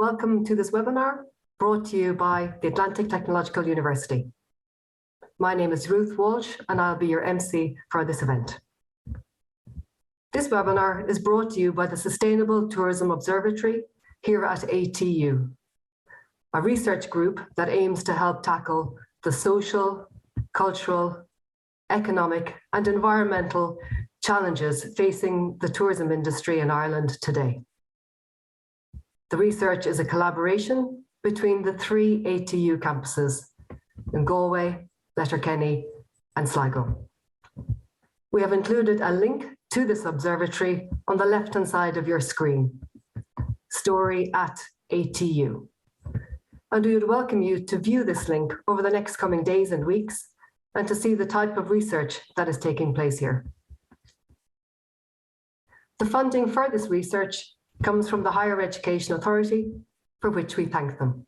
Welcome to this webinar brought to you by the Atlantic Technological University. My name is Ruth Walsh and I'll be your MC for this event. This webinar is brought to you by the Sustainable Tourism Observatory here at ATU, a research group that aims to help tackle the social, cultural, economic and environmental challenges facing the tourism industry in Ireland today. The research is a collaboration between the three ATU campuses in Galway, Letterkenny and Sligo. We have included a link to this observatory on the left-hand side of your screen, STORY ATU. And we would welcome you to view this link over the next coming days and weeks and to see the type of research that is taking place here. The funding for this research comes from the Higher Education Authority, for which we thank them.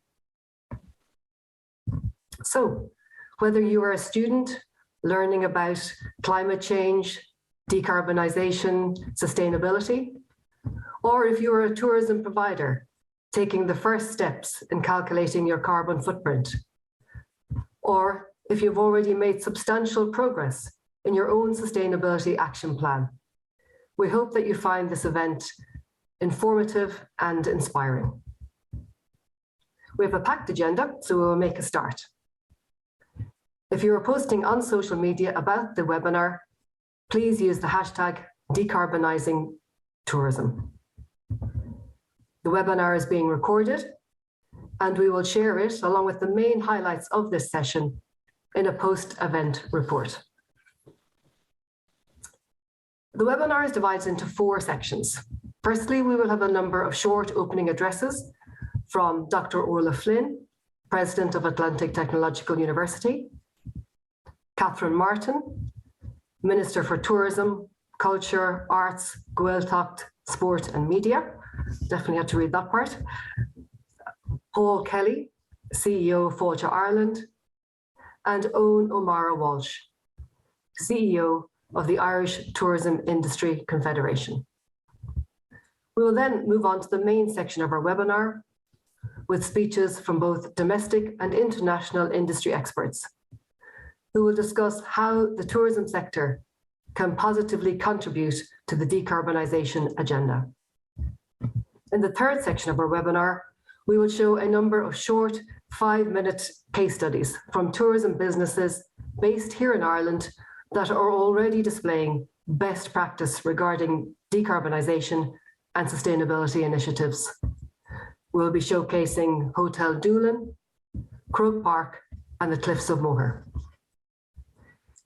So, whether you are a student learning about climate change, decarbonisation, sustainability, or if you are a tourism provider taking the first steps in calculating your carbon footprint, or if you've already made substantial progress in your own sustainability action plan, we hope that you find this event informative and inspiring. We have a packed agenda, so we will make a start. If you are posting on social media about the webinar, please use the hashtag decarbonisingtourism. The webinar is being recorded and we will share it along with the main highlights of this session in a post-event report. The webinar is divided into 4 sections. Firstly, we will have a number of short opening addresses from Dr. Orla Flynn, President of Atlantic Technological University, Catherine Martin, Minister for Tourism, Culture, Arts, Gaeltacht, Sport and Media. Definitely had to read that part. Paul Kelly, CEO of Fáilte Ireland, and Owen O'Mara Walsh, CEO of the Irish Tourism Industry Confederation. We will then move on to the main section of our webinar with speeches from both domestic and international industry experts who will discuss how the tourism sector can positively contribute to the decarbonisation agenda. In the third section of our webinar, we will show a number of short 5-minute case studies from tourism businesses based here in Ireland that are already displaying best practice regarding decarbonisation and sustainability initiatives. We'll be showcasing Hotel Doolin, Croke Park and the Cliffs of Moher.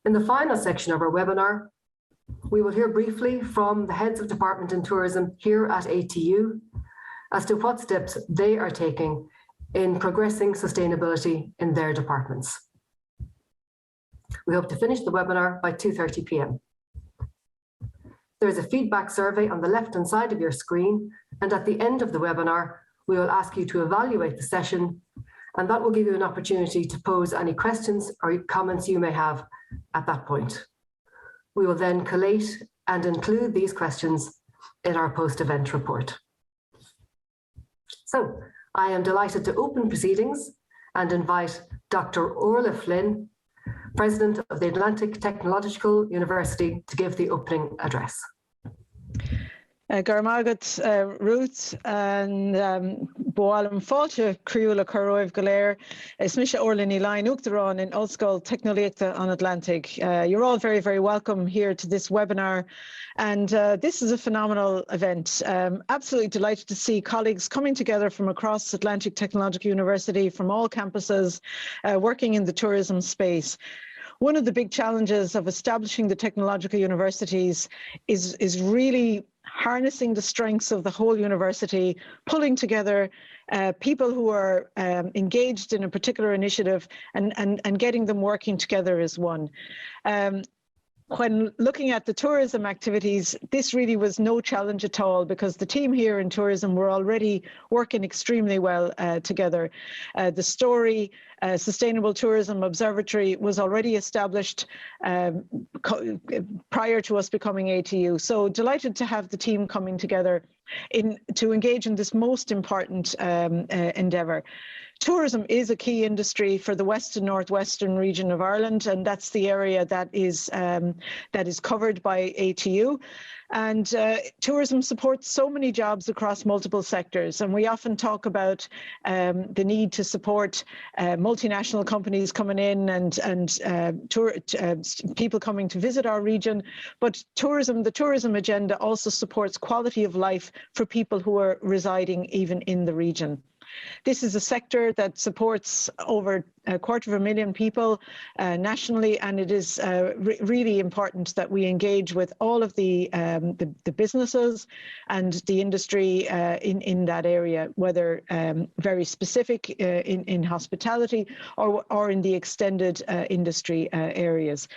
In the final section of our webinar, we will hear briefly from the heads of department in tourism here at ATU as to what steps they are taking in progressing sustainability in their departments. We hope to finish the webinar by 2:30 p.m. There is a feedback survey on the left-hand side of your screen, and at the end of the webinar, we will ask you to evaluate the session, and that will give you an opportunity to pose any questions or comments you may have at that point. We will then collate and include these questions in our post-event report. So, I am delighted to open proceedings and invite Dr. Orla Flynn, President of the Atlantic Technological University, to give the opening address. Garmagat Ruth and Boalam Fáilte Criúla Corroiv Galéir, Smisha Orlini Line Uachtaráin in Upskilling Technological on Atlantic. You're all very, very welcome here to this webinar. And this is a phenomenal event. Absolutely delighted to see colleagues coming together from across Atlantic Technological University, from all campuses, working in the tourism space. One of the big challenges of establishing the technological universities is really harnessing the strengths of the whole university, pulling together people who are engaged in a particular initiative and getting them working together as one. when looking at the tourism activities, this really was no challenge at all because the team here in tourism were already working extremely well together. The STORY Sustainable Tourism Observatory was already established prior to us becoming ATU. So delighted to have the team coming together to engage in this most important endeavour. Tourism is a key industry for the west and northwestern region of Ireland, and that's the area that is covered by ATU. And tourism supports so many jobs across multiple sectors. And we often talk about the need to support multinational companies coming in and people coming to visit our region. But the tourism agenda also supports quality of life for people who are residing even in the region. This is a sector that supports over 250,000 people nationally, and it is really important that we engage with all of the businesses and the industry in that area, whether very specific in hospitality or in the extended industry areas.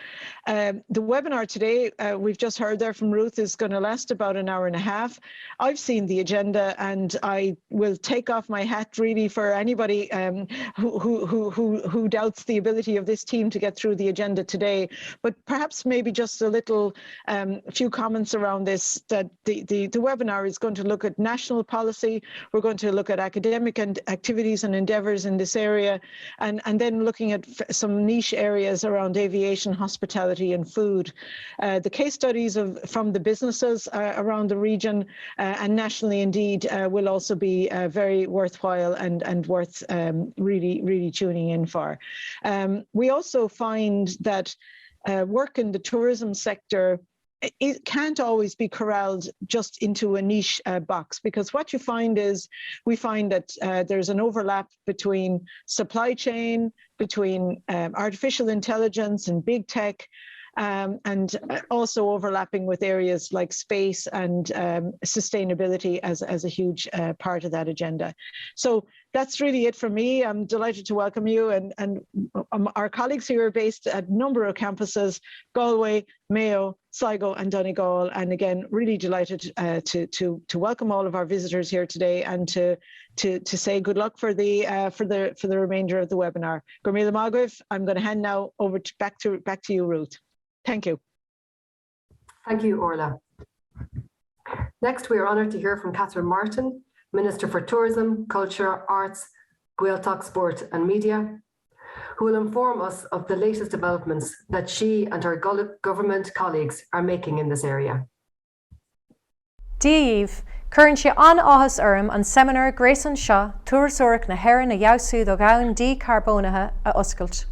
The webinar today, we've just heard there from Ruth, is going to last about an hour and a half. I've seen the agenda, and I will take off my hat really for anybody who doubts the ability of this team to get through the agenda today. But perhaps maybe just a little few comments around this, that the webinar is going to look at national policy. We're going to look at academic and activities and endeavours in this area, and then looking at some niche areas around aviation, hospitality and food. The case studies from the businesses around the region and nationally indeed will also be very worthwhile and worth really tuning in for. We also find that work in the tourism sector, it can't always be corralled just into a niche box, because what you find is we find that there's an overlap between supply chain, between artificial intelligence and big tech, and also overlapping with areas like space and sustainability as a huge part of that agenda. So that's really it for me. I'm delighted to welcome you, and our colleagues here are based at a number of campuses: Galway, Mayo, Sligo and Donegal. And again, really delighted to welcome all of our visitors here today, and to say good luck for the remainder of the webinar. Gormila Magriv, I'm going to hand now over back to you, Ruth. Thank you. Thank you, Orla. Next, we are honoured to hear from Catherine Martin, Minister for Tourism, Culture, Arts, Gaeltacht, Sport and Media, who will inform us of the latest developments that she and her government colleagues are making in this area. Díomh, chuireann sé an áthas orm an seminar Grayson seo tuairisúrach na hÉireann na gheabhsú do gabhainn decarbonathe a oscailt.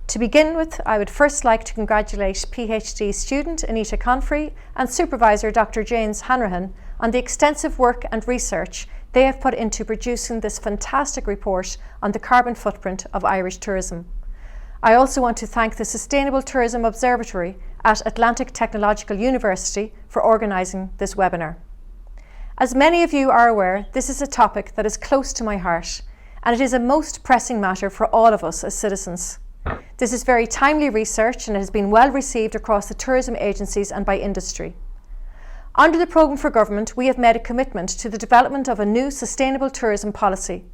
To begin with, I would first like to congratulate PhD student Anita Confrey and Supervisor Dr. James Hanrahan on the extensive work and research they have put into producing this fantastic report on the carbon footprint of Irish tourism. I also want to thank the Sustainable Tourism Observatory at Atlantic Technological University for organising this webinar. As many of you are aware, this is a topic that is close to my heart, and it is a most pressing matter for all of us as citizens. This is very timely research, and it has been well received across the tourism agencies and by industry. Under the Programme for Government, we have made a commitment to the development of a new sustainable tourism policy.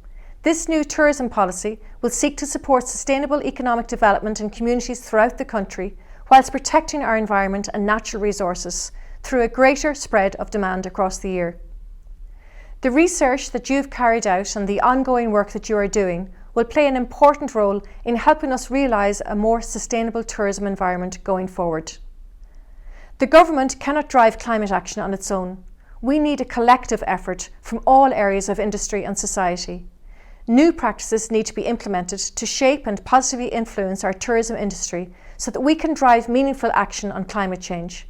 This new tourism policy will seek to support sustainable economic development in communities throughout the country, whilst protecting our environment and natural resources through a greater spread of demand across the year. The research that you've carried out and the ongoing work that you are doing will play an important role in helping us realise a more sustainable tourism environment going forward. The government cannot drive climate action on its own. We need a collective effort from all areas of industry and society. New practices need to be implemented to shape and positively influence our tourism industry so that we can drive meaningful action on climate change.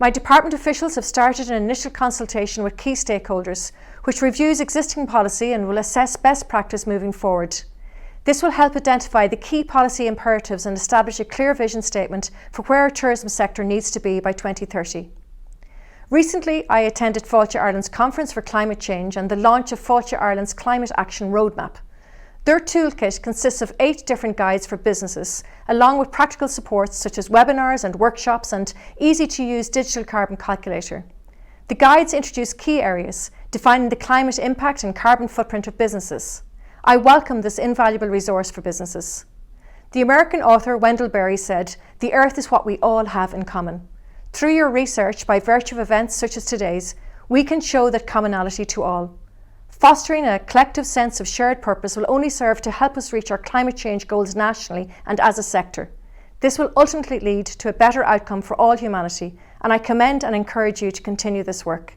My department officials have started an initial consultation with key stakeholders, which reviews existing policy and will assess best practice moving forward. This will help identify the key policy imperatives and establish a clear vision statement for where our tourism sector needs to be by 2030. Recently, I attended Fáilte Ireland's Conference for Climate Change and the launch of Fáilte Ireland's Climate Action Roadmap. Their toolkit consists of 8 different guides for businesses, along with practical supports such as webinars and workshops and easy-to-use digital carbon calculator. The guides introduce key areas, defining the climate impact and carbon footprint of businesses. I welcome this invaluable resource for businesses. The American author Wendell Berry said, "The earth is what we all have in common." Through your research, by virtue of events such as today's, we can show that commonality to all. Fostering a collective sense of shared purpose will only serve to help us reach our climate change goals nationally and as a sector. This will ultimately lead to a better outcome for all humanity, and I commend and encourage you to continue this work.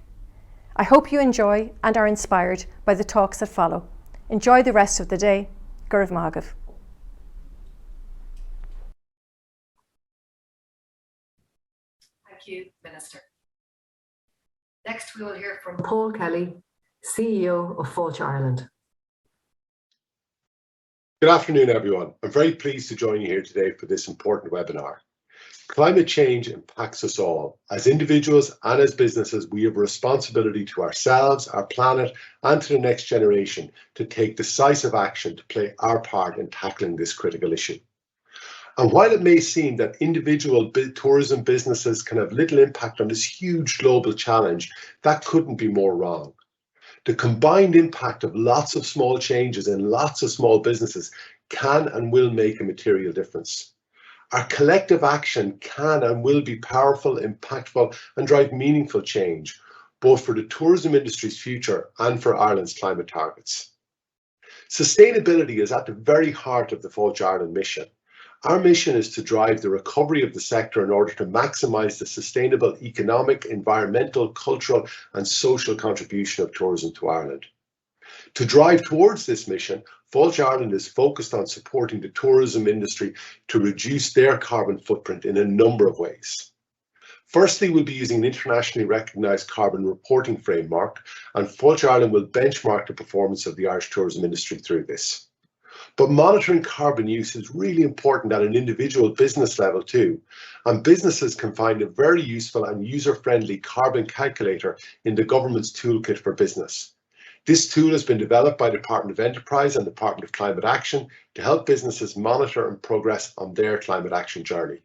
I hope you enjoy and are inspired by the talks that follow. Enjoy the rest of the day. Gurav Mahagav. Thank you, Minister. Next, we will hear from Paul Kelly, CEO of Fáilte Ireland. Good afternoon, everyone. I'm very pleased to join you here today for this important webinar. Climate change impacts us all. As individuals and as businesses, we have a responsibility to ourselves, our planet, and to the next generation to take decisive action to play our part in tackling this critical issue. And while it may seem that individual tourism businesses can have little impact on this huge global challenge, that couldn't be more wrong. The combined impact of lots of small changes in lots of small businesses can and will make a material difference. Our collective action can and will be powerful, impactful, and drive meaningful change, both for the tourism industry's future and for Ireland's climate targets. Sustainability is at the very heart of the Fáilte Ireland mission. Our mission is to drive the recovery of the sector in order to maximise the sustainable economic, environmental, cultural and social contribution of tourism to Ireland. To drive towards this mission, Fáilte Ireland is focused on supporting the tourism industry to reduce their carbon footprint in a number of ways. Firstly, we'll be using an internationally recognised carbon reporting framework, and Fáilte Ireland will benchmark the performance of the Irish tourism industry through this. But monitoring carbon use is really important at an individual business level too, and businesses can find a very useful and user-friendly carbon calculator in the government's toolkit for business. This tool has been developed by the Department of Enterprise and the Department of Climate Action to help businesses monitor and progress on their climate action journey.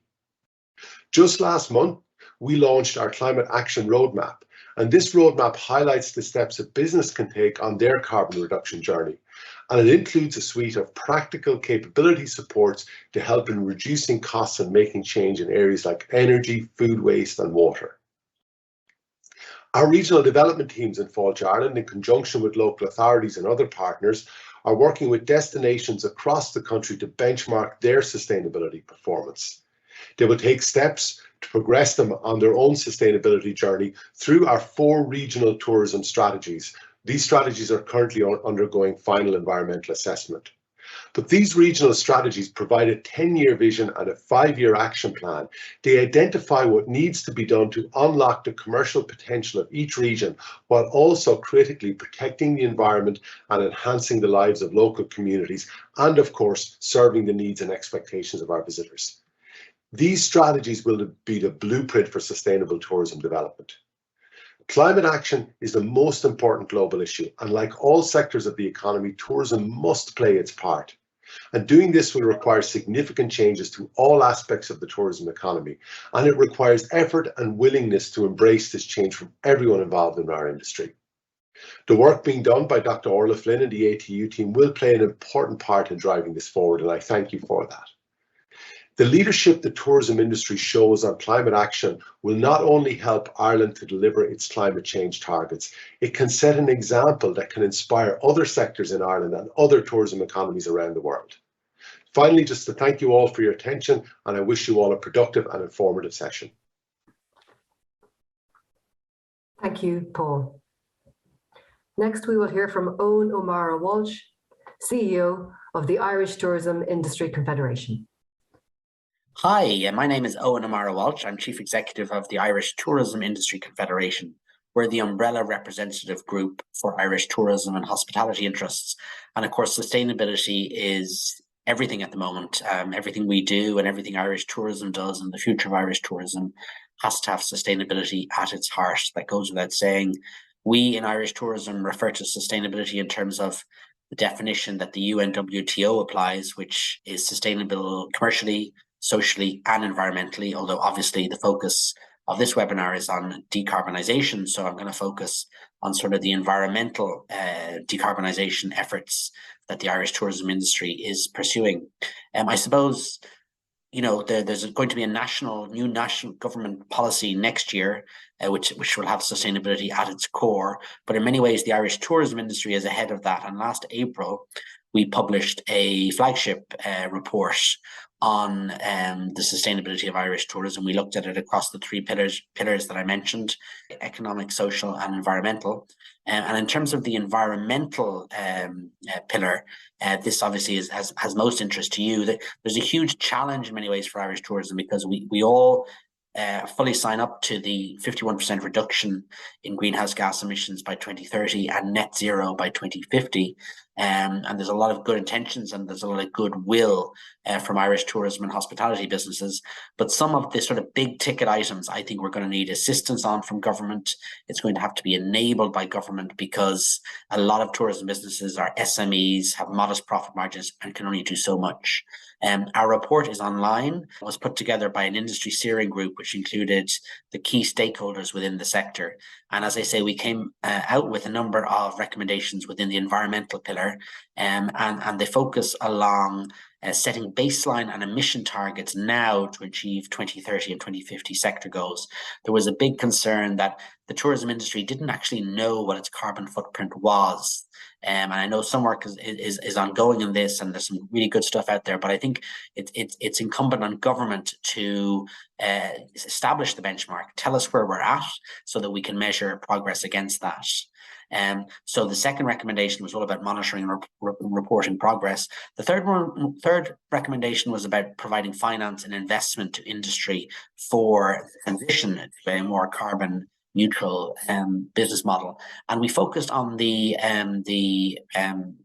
Just last month, we launched our Climate Action Roadmap, and this roadmap highlights the steps a business can take on their carbon reduction journey. And it includes a suite of practical capability supports to help in reducing costs and making change in areas like energy, food waste and water. Our regional development teams in Fáilte Ireland, in conjunction with local authorities and other partners, are working with destinations across the country to benchmark their sustainability performance. They will take steps to progress them on their own sustainability journey through our 4 regional tourism strategies. These strategies are currently undergoing final environmental assessment. But these regional strategies provide a 10-year vision and a 5-year action plan. They identify what needs to be done to unlock the commercial potential of each region, while also critically protecting the environment and enhancing the lives of local communities, and of course, serving the needs and expectations of our visitors. These strategies will be the blueprint for sustainable tourism development. Climate action is the most important global issue, and like all sectors of the economy, tourism must play its part. And doing this will require significant changes to all aspects of the tourism economy, and it requires effort and willingness to embrace this change from everyone involved in our industry. The work being done by Dr. Orla Flynn and the ATU team will play an important part in driving this forward, and I thank you for that. The leadership the tourism industry shows on climate action will not only help Ireland to deliver its climate change targets, it can set an example that can inspire other sectors in Ireland and other tourism economies around the world. Finally, just to thank you all for your attention, and I wish you all a productive and informative session. Thank you, Paul. Next, we will hear from Owen O'Mara Walsh, CEO of the Irish Tourism Industry Confederation. Hi, my name is Owen O'Mara Walsh. I'm Chief Executive of the Irish Tourism Industry Confederation. We're the umbrella representative group for Irish tourism and hospitality interests. And of course, sustainability is everything at the moment. Everything we do and everything Irish tourism does and the future of Irish tourism has to have sustainability at its heart. That goes without saying. We in Irish tourism refer to sustainability in terms of the definition that the UNWTO applies, which is sustainable commercially, socially, and environmentally, although obviously the focus of this webinar is on decarbonisation. So I'm going to focus on sort of the environmental decarbonisation efforts that the Irish tourism industry is pursuing. I suppose, you know, there's going to be a new national government policy next year, which will have sustainability at its core. But in many ways, the Irish tourism industry is ahead of that. And last April, we published a flagship report on the sustainability of Irish tourism. We looked at it across the three pillars that I mentioned: economic, social, and environmental. And in terms of the environmental pillar, this obviously has most interest to you. There's a huge challenge in many ways for Irish tourism, because we all fully sign up to the 51% reduction in greenhouse gas emissions by 2030 and net zero by 2050. And there's a lot of good intentions and there's a lot of goodwill from Irish tourism and hospitality businesses. But some of the sort of big ticket items, I think we're going to need assistance on from government. It's going to have to be enabled by government, because a lot of tourism businesses are SMEs, have modest profit margins, and can only do so much. Our report is online. It was put together by an industry steering group, which included the key stakeholders within the sector. And as I say, we came out with a number of recommendations within the environmental pillar, and they focus along setting baseline and emission targets now to achieve 2030 and 2050 sector goals. There was a big concern that the tourism industry didn't actually know what its carbon footprint was. And I know some work is ongoing in this, and there's some really good stuff out there, but I think it's incumbent on government to establish the benchmark, tell us where we're at, so that we can measure progress against that. So the second recommendation was all about monitoring and reporting progress. The third recommendation was about providing finance and investment to industry for transition to a more carbon neutral business model, and we focused on the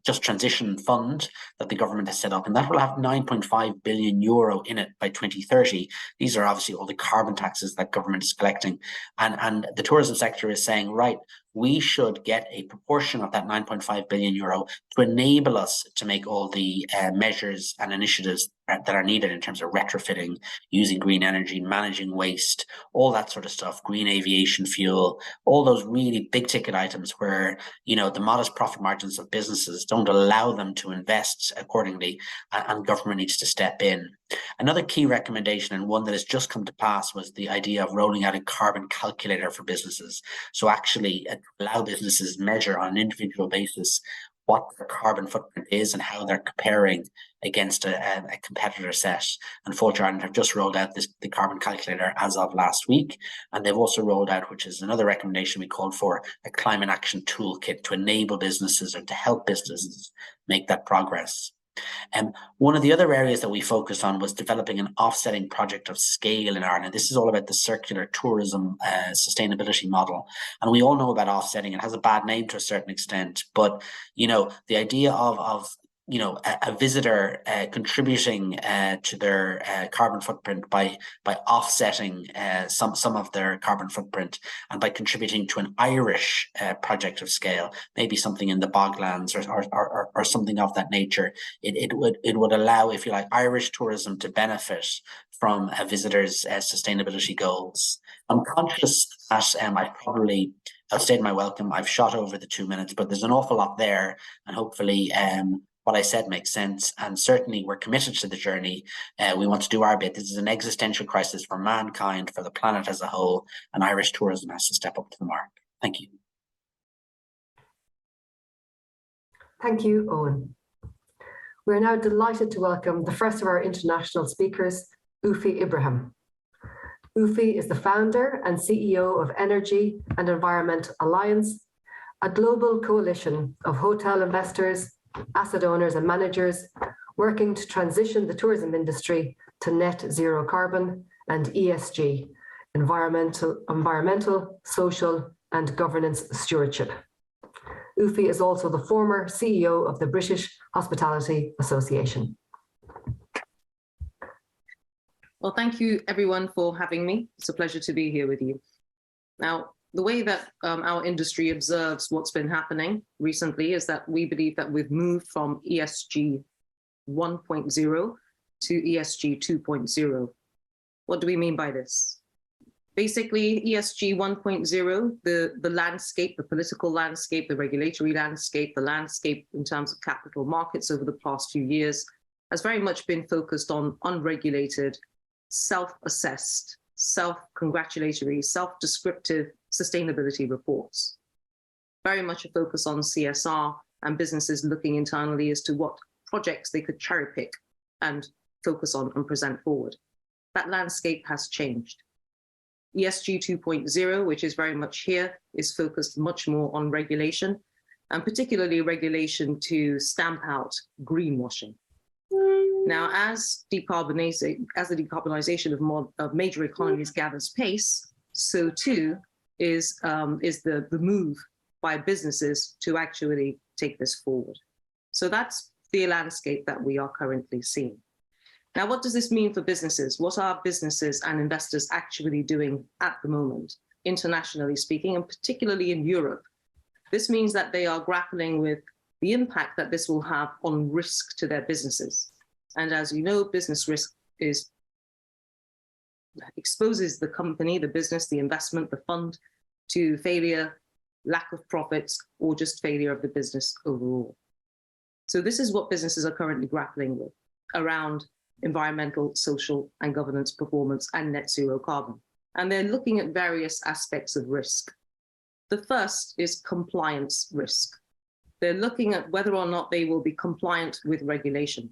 Just Transition Fund that the government has set up, and that will have 9.5 billion euro in it by 2030. These are obviously all the carbon taxes that government is collecting, and the tourism sector is saying, right, we should get a proportion of that 9.5 billion euro to enable us to make all the measures and initiatives that are needed in terms of retrofitting, using green energy, managing waste, all that sort of stuff, green aviation fuel, all those really big ticket items where, you know, the modest profit margins of businesses don't allow them to invest accordingly, and government needs to step in. Another key recommendation, and one that has just come to pass, was the idea of rolling out a carbon calculator for businesses. So actually allow businesses measure on an individual basis what their carbon footprint is and how they're comparing against a competitor set. And Fáilte Ireland have just rolled out the carbon calculator as of last week. And they've also rolled out, which is another recommendation we called for, a climate action toolkit to enable businesses or to help businesses make that progress. One of the other areas that we focused on was developing an offsetting project of scale in Ireland. This is all about the circular tourism sustainability model. And we all know about offsetting. It has a bad name to a certain extent, but, you know, the idea of you know, a visitor contributing to their carbon footprint by offsetting some of their carbon footprint, and by contributing to an Irish project of scale, maybe something in the boglands or something of that nature. It would allow, if you like, Irish tourism to benefit from a visitor's sustainability goals. I'm conscious that I've probably outstayed my welcome. I've shot over the 2 minutes, but there's an awful lot there, and hopefully what I said makes sense, and certainly we're committed to the journey. We want to do our bit. This is an existential crisis for mankind, for the planet as a whole, and Irish tourism has to step up to the mark. Thank you. Thank you, Owen. We're now delighted to welcome the first of our international speakers, Ufi Ibrahim. Ufi is the founder and CEO of Energy and Environment Alliance, a global coalition of hotel investors, asset owners and managers working to transition the tourism industry to net zero carbon and ESG, environmental, social and governance stewardship. Ufi is also the former CEO of the British Hospitality Association. Well, thank you everyone for having me. It's a pleasure to be here with you. Now, the way that our industry observes what's been happening recently is that we believe that we've moved from ESG 1.0 to ESG 2.0. What do we mean by this? Basically, ESG 1.0, the landscape, the political landscape, the regulatory landscape, the landscape in terms of capital markets over the past few years has very much been focused on unregulated, self-assessed, self-congratulatory, self-descriptive sustainability reports. Very much a focus on CSR and businesses looking internally as to what projects they could cherry pick and focus on and present forward. That landscape has changed. ESG 2.0, which is very much here, is focused much more on regulation, and particularly regulation to stamp out greenwashing. Now, as the decarbonisation of major economies gathers pace, so too is the move by businesses to actually take this forward. So that's the landscape that we are currently seeing. Now, what does this mean for businesses? What are businesses and investors actually doing at the moment, internationally speaking, and particularly in Europe? This means that they are grappling with the impact that this will have on risk to their businesses. And as you know, business risk exposes the company, the business, the investment, the fund to failure, lack of profits, or just failure of the business overall. So this is what businesses are currently grappling with around environmental, social, and governance performance and net zero carbon. And they're looking at various aspects of risk. The first is compliance risk. They're looking at whether or not they will be compliant with regulation.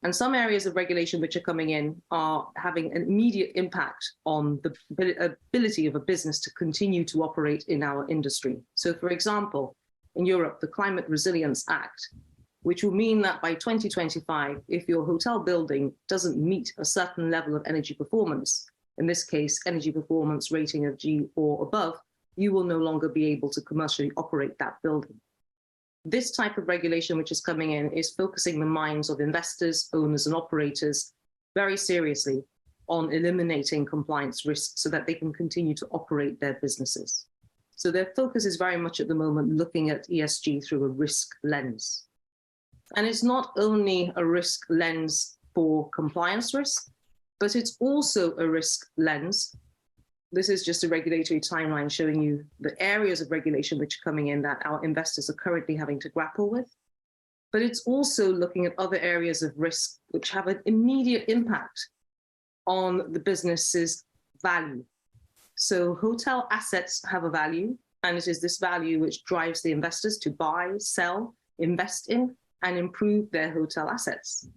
And some areas of regulation which are coming in are having an immediate impact on the ability of a business to continue to operate in our industry. So for example, in Europe, the Climate Resilience Act, which will mean that by 2025, if your hotel building doesn't meet a certain level of energy performance, in this case, energy performance rating of G or above, you will no longer be able to commercially operate that building. This type of regulation which is coming in is focusing the minds of investors, owners, and operators very seriously on eliminating compliance risks so that they can continue to operate their businesses. So their focus is very much at the moment looking at ESG through a risk lens. And it's not only a risk lens for compliance risk, but it's also a risk lens. This is just a regulatory timeline showing you the areas of regulation which are coming in that our investors are currently having to grapple with. But it's also looking at other areas of risk which have an immediate impact on the business's value. So hotel assets have a value, and it is this value which drives the investors to buy, sell, invest in, and improve their hotel assets.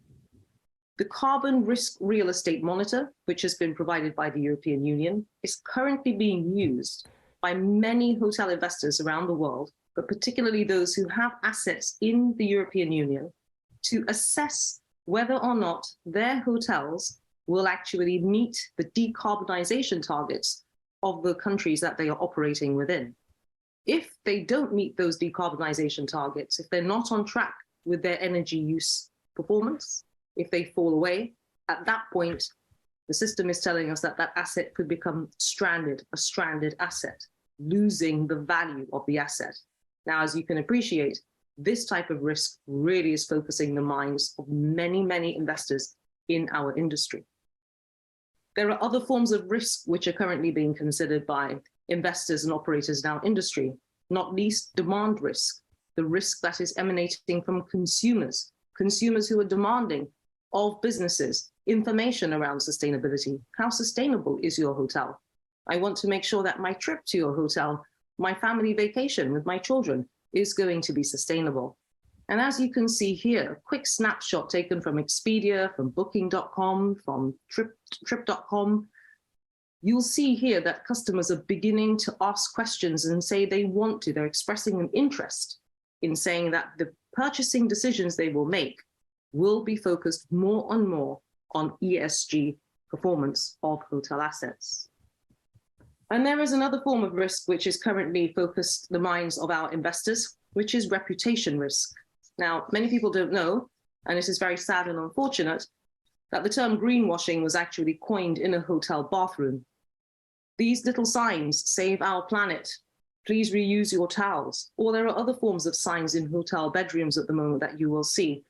The Carbon Risk Real Estate Monitor, which has been provided by the European Union, is currently being used by many hotel investors around the world, but particularly those who have assets in the European Union, to assess whether or not their hotels will actually meet the decarbonisation targets of the countries that they are operating within. If they don't meet those decarbonisation targets, if they're not on track with their energy use performance, if they fall away, at that point, the system is telling us that that asset could become stranded, a stranded asset, losing the value of the asset. Now, as you can appreciate, this type of risk really is focusing the minds of many, many investors in our industry. There are other forms of risk which are currently being considered by investors and operators in our industry, not least demand risk, the risk that is emanating from consumers who are demanding of businesses information around sustainability. How sustainable is your hotel? I want to make sure that my trip to your hotel, my family vacation with my children, is going to be sustainable. And as you can see here, a quick snapshot taken from Expedia, from Booking.com, from Trip.com, you'll see here that customers are beginning to ask questions and say they're expressing an interest in saying that the purchasing decisions they will make will be focused more and more on ESG performance of hotel assets. And there is another form of risk which is currently focused the minds of our investors, which is reputation risk. Now, many people don't know, and this is very sad and unfortunate, that the term greenwashing was actually coined in a hotel bathroom. These little signs, save our planet, please reuse your towels, or there are other forms of signs in hotel bedrooms at the moment that you will see,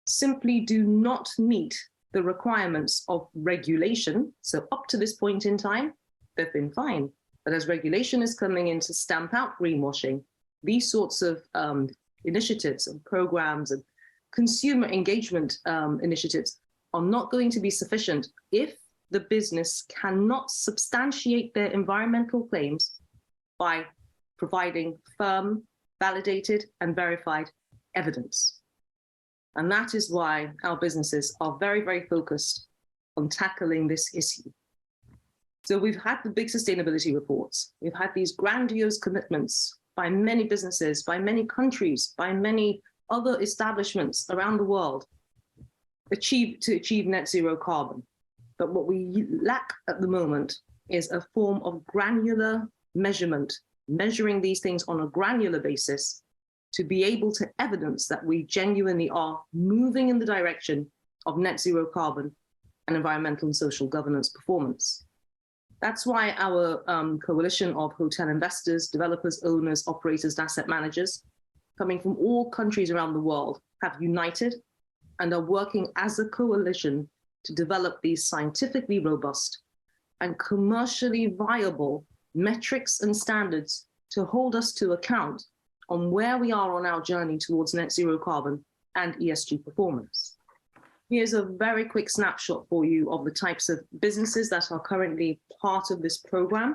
simply do not meet the requirements of regulation. So up to this point in time, they've been fine. But as regulation is coming in to stamp out greenwashing, these sorts of initiatives and programs and consumer engagement initiatives are not going to be sufficient if the business cannot substantiate their environmental claims by providing firm, validated, and verified evidence. And that is why our businesses are very, very focused on tackling this issue. So we've had the big sustainability reports. We've had these grandiose commitments by many businesses, by many countries, by many other establishments around the world to achieve net zero carbon. But what we lack at the moment is a form of granular measurement, measuring these things on a granular basis to be able to evidence that we genuinely are moving in the direction of net zero carbon and environmental and social governance performance. That's why our coalition of hotel investors, developers, owners, operators, and asset managers, coming from all countries around the world, have united and are working as a coalition to develop these scientifically robust and commercially viable metrics and standards to hold us to account on where we are on our journey towards net zero carbon and ESG performance. Here's a very quick snapshot for you of the types of businesses that are currently part of this program.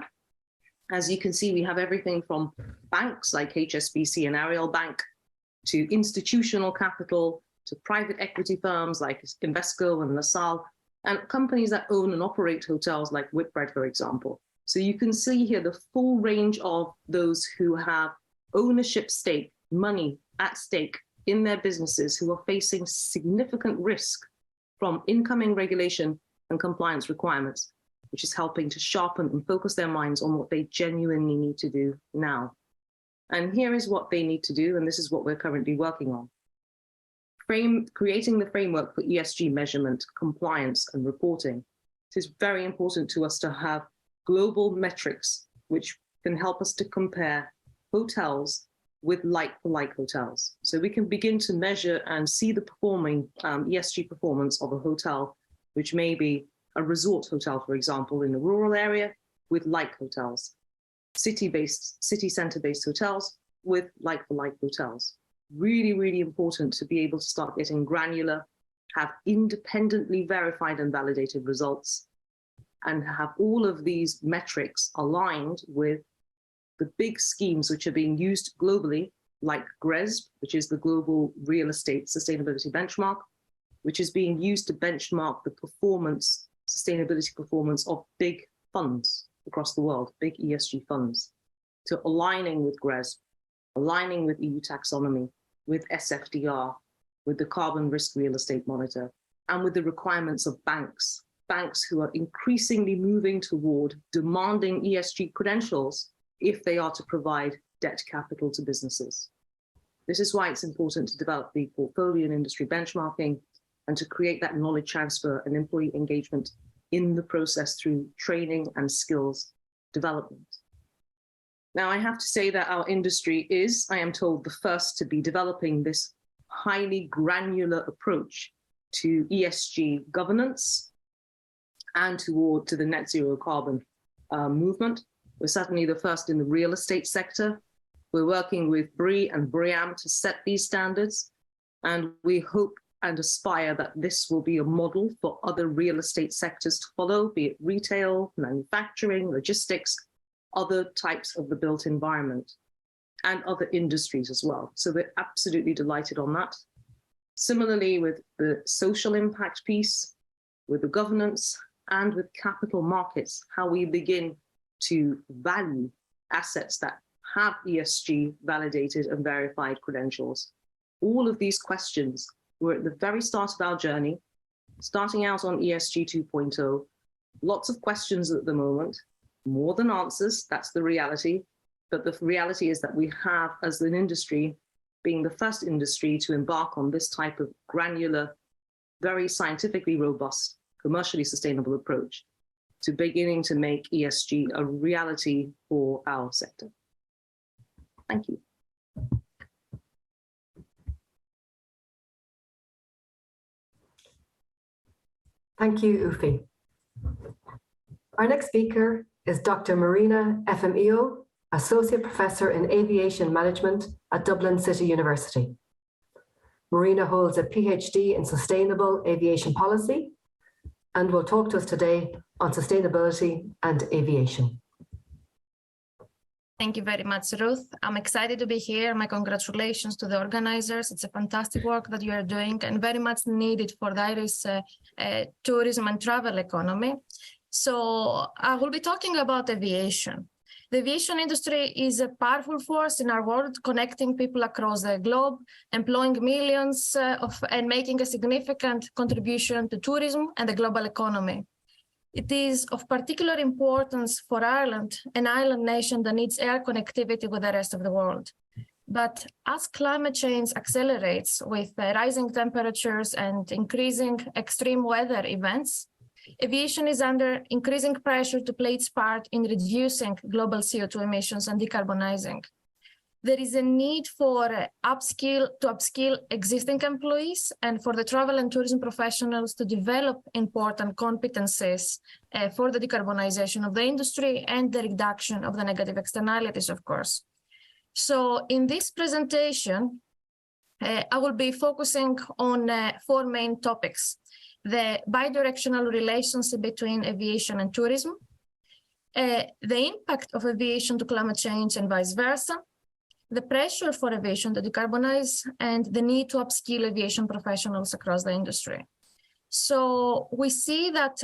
As you can see, we have everything from banks like HSBC and Ariel Bank, to institutional capital, to private equity firms like Invesco and LaSalle, and companies that own and operate hotels like Whitbread, for example. So you can see here the full range of those who have ownership stake, money at stake in their businesses, who are facing significant risk from incoming regulation and compliance requirements, which is helping to sharpen and focus their minds on what they genuinely need to do now. And here is what they need to do, and this is what we're currently working on. Creating the framework for ESG measurement, compliance, and reporting. It is very important to us to have global metrics which can help us to compare hotels with like-for-like hotels. So we can begin to measure and see the performing ESG performance of a hotel, which may be a resort hotel, for example, in a rural area, with like hotels, city center-based hotels with like-for-like hotels. Really, really important to be able to start getting granular, have independently verified and validated results, and have all of these metrics aligned with the big schemes which are being used globally, like GRESB, which is the Global Real Estate Sustainability Benchmark, which is being used to benchmark the performance, sustainability performance of big funds across the world, big ESG funds, to aligning with GRESB, aligning with EU taxonomy, with SFDR, with the Carbon Risk Real Estate Monitor, and with the requirements of banks who are increasingly moving toward demanding ESG credentials if they are to provide debt capital to businesses. This is why it's important to develop the portfolio and industry benchmarking and to create that knowledge transfer and employee engagement in the process through training and skills development. Now, I have to say that our industry is, I am told, the first to be developing this highly granular approach to ESG governance and to the net zero carbon movement. We're certainly the first in the real estate sector. We're working with BRI and BRIAM to set these standards, and we hope and aspire that this will be a model for other real estate sectors to follow, be it retail, manufacturing, logistics, other types of the built environment, and other industries as well. So we're absolutely delighted on that. Similarly, with the social impact piece, with the governance, and with capital markets, how we begin to value assets that have ESG validated and verified credentials. All of these questions, we're at the very start of our journey, starting out on ESG 2.0, lots of questions at the moment, more than answers, that's the reality. But the reality is that we have, as an industry, being the first industry to embark on this type of granular, very scientifically robust, commercially sustainable approach, to beginning to make ESG a reality for our sector. Thank you. Thank you, Ufi. Our next speaker is Dr. Marina FMEO, Associate Professor in Aviation Management at Dublin City University. Marina holds a PhD in Sustainable Aviation Policy and will talk to us today on sustainability and aviation. Thank you very much, Ruth. I'm excited to be here. My congratulations to the organizers. It's a fantastic work that you are doing and very much needed for the Irish tourism and travel economy. So I will be talking about aviation. The aviation industry is a powerful force in our world, connecting people across the globe, employing millions and making a significant contribution to tourism and the global economy. It is of particular importance for Ireland, an island nation that needs air connectivity with the rest of the world. But as climate change accelerates with rising temperatures and increasing extreme weather events, aviation is under increasing pressure to play its part in reducing global CO2 emissions and decarbonizing. There is a need for upskill existing employees and for the travel and tourism professionals to develop important competencies for the decarbonization of the industry and the reduction of the negative externalities, of course. So in this presentation, I will be focusing on 4 main topics: the bidirectional relationship between aviation and tourism, the impact of aviation to climate change and vice versa, the pressure for aviation to decarbonize, and the need to upskill aviation professionals across the industry. So we see that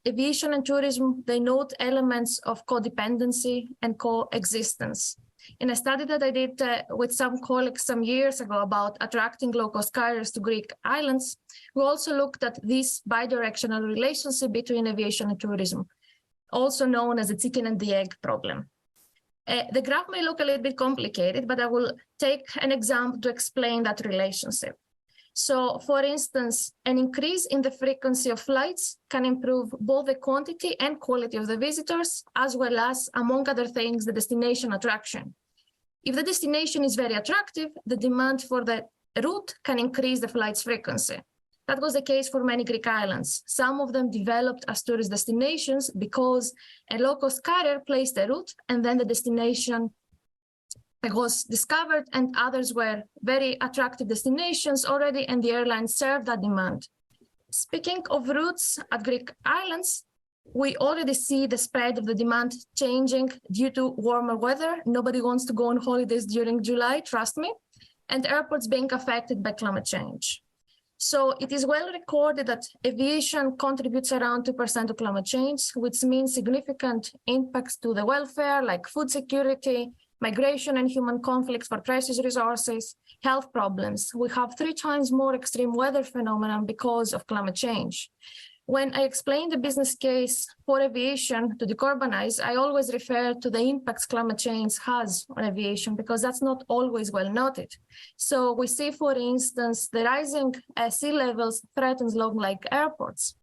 aviation and tourism, they note elements of codependency and coexistence. In a study that I did with some colleagues some years ago about attracting low-cost carriers to Greek islands, we also looked at this bidirectional relationship between aviation and tourism, also known as the chicken and the egg problem. The graph may look a little bit complicated, but I will take an example to explain that relationship. So, for instance, an increase in the frequency of flights can improve both the quantity and quality of the visitors, as well as, among other things, the destination attraction. If the destination is very attractive, the demand for the route can increase the flight's frequency. That was the case for many Greek islands. Some of them developed as tourist destinations because a low-cost carrier placed a route and then the destination was discovered, and others were very attractive destinations already, and the airline served that demand. Speaking of routes at Greek islands, we already see the spread of the demand changing due to warmer weather. Nobody wants to go on holidays during July, trust me, and airports being affected by climate change. So it is well recorded that aviation contributes around 2% to climate change, which means significant impacts to the welfare, like food security, migration and human conflicts for precious resources, health problems. We have 3 times more extreme weather phenomena because of climate change. When I explain the business case for aviation to decarbonize, I always refer to the impacts climate change has on aviation, because that's not always well noted. So we see, for instance, the rising sea levels threatens long-like airports.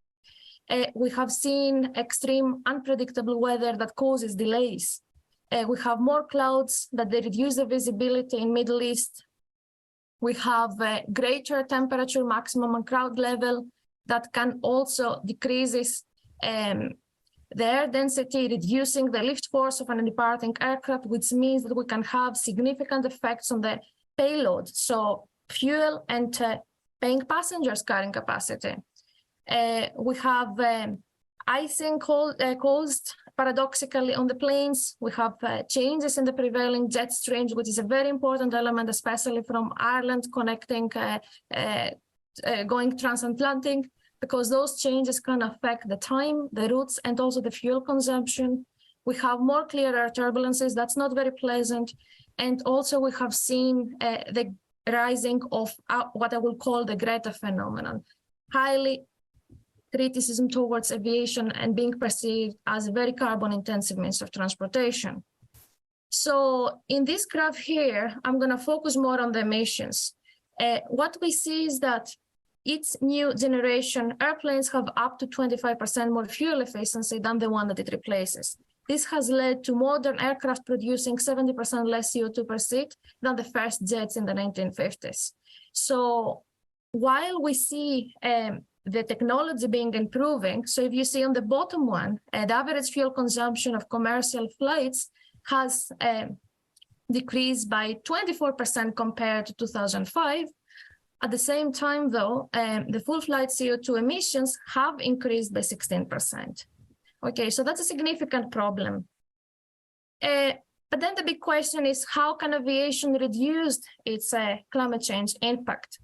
We have seen extreme unpredictable weather that causes delays. We have more clouds that they reduce the visibility in Middle East. We have greater temperature maximum and crowd level that can also decreases the air density, reducing the lift force of an departing aircraft, which means that we can have significant effects on the payload, so fuel and paying passengers carrying capacity. We have icing caused paradoxically on the planes. We have changes in the prevailing jet streams, which is a very important element, especially from Ireland connecting, going transatlantic, because those changes can affect the time, the routes, and also the fuel consumption. We have more clearer turbulences. That's not very pleasant. And also we have seen the rising of what I will call the Greta phenomenon, highly criticism towards aviation and being perceived as a very carbon-intensive means of transportation. So in this graph here, I'm going to focus more on the emissions. What we see is that its new generation airplanes have up to 25% more fuel efficiency than the one that it replaces. This has led to modern aircraft producing 70% less CO2 per seat than the first jets in the 1950s. So while we see the technology being improving, so if you see on the bottom one, the average fuel consumption of commercial flights has decreased by 24% compared to 2005. At the same time, though, the full flight CO2 emissions have increased by 16%. Okay, so that's a significant problem. But then the big question is, how can aviation reduce its climate change impact?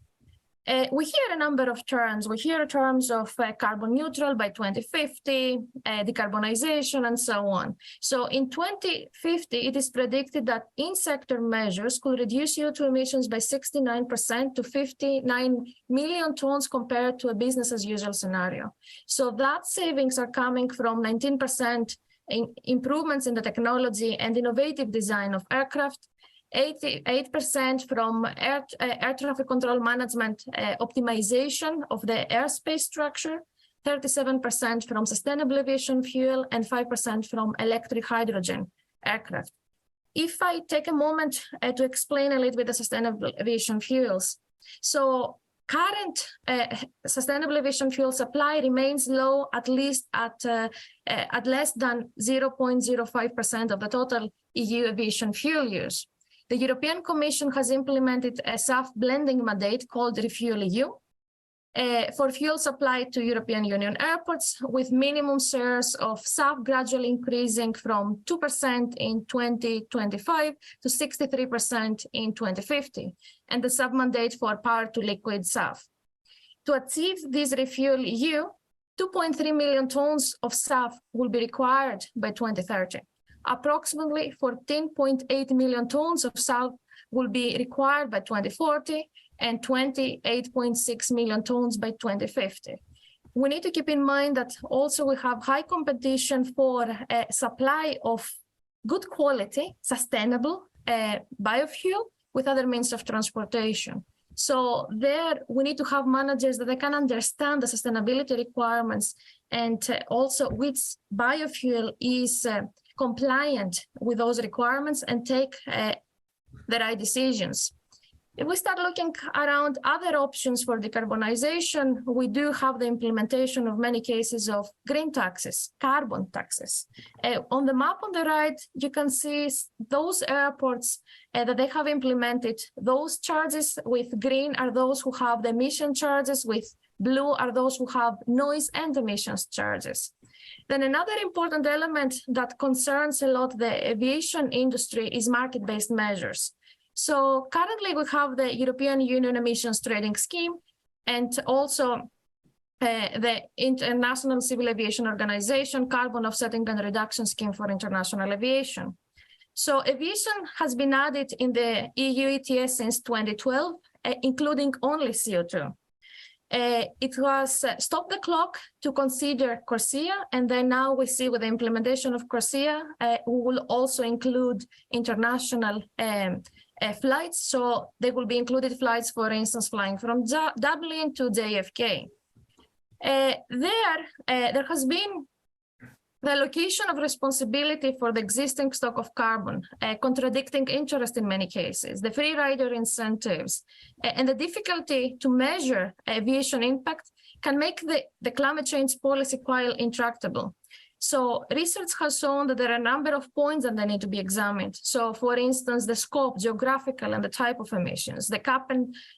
We hear a number of terms. We hear terms of carbon neutral by 2050, decarbonisation, and so on. So in 2050, it is predicted that in-sector measures could reduce CO2 emissions by 69% to 59 million tons compared to a business-as-usual scenario. So that savings are coming from 19% improvements in the technology and innovative design of aircraft, 88% from air traffic control management optimization of the airspace structure, 37% from sustainable aviation fuel, and 5% from electric hydrogen aircraft. If I take a moment to explain a little bit the sustainable aviation fuels. So current sustainable aviation fuel supply remains low, at least at less than 0.05% of the total EU aviation fuel use. The European Commission has implemented a SAF blending mandate called RefuelEU for fuel supply to European Union airports, with minimum shares of SAF gradually increasing from 2% in 2025 to 63% in 2050, and the sub-mandate for power-to-liquid SAF. To achieve this RefuelEU, 2.3 million tons of SAF will be required by 2030. Approximately 14.8 million tons of SAF will be required by 2040 and 28.6 million tons by 2050. We need to keep in mind that also we have high competition for a supply of good quality, sustainable biofuel with other means of transportation. So there we need to have managers that they can understand the sustainability requirements and also which biofuel is compliant with those requirements and take the right decisions. If we start looking around other options for decarbonisation, we do have the implementation of many cases of green taxes, carbon taxes. On the map on the right, you can see those airports that they have implemented. Those charges with green are those who have the emission charges, with blue are those who have noise and emissions charges. Then another important element that concerns a lot the aviation industry is market-based measures. So currently we have the European Union Emissions Trading Scheme and also the International Civil Aviation Organization Carbon Offsetting and Reduction Scheme for International Aviation. So aviation has been added in the EU ETS since 2012, including only CO2. It was stop the clock to consider CORSIA, and then now we see with the implementation of CORSIA, we will also include international flights. So there will be included flights, for instance, flying from Dublin to JFK. There has been the allocation of responsibility for the existing stock of carbon, contradicting interest in many cases, the free rider incentives, and the difficulty to measure aviation impact can make the climate change policy quite intractable. So research has shown that there are a number of points that they need to be examined. So for instance, the scope, geographical, and the type of emissions, the cap,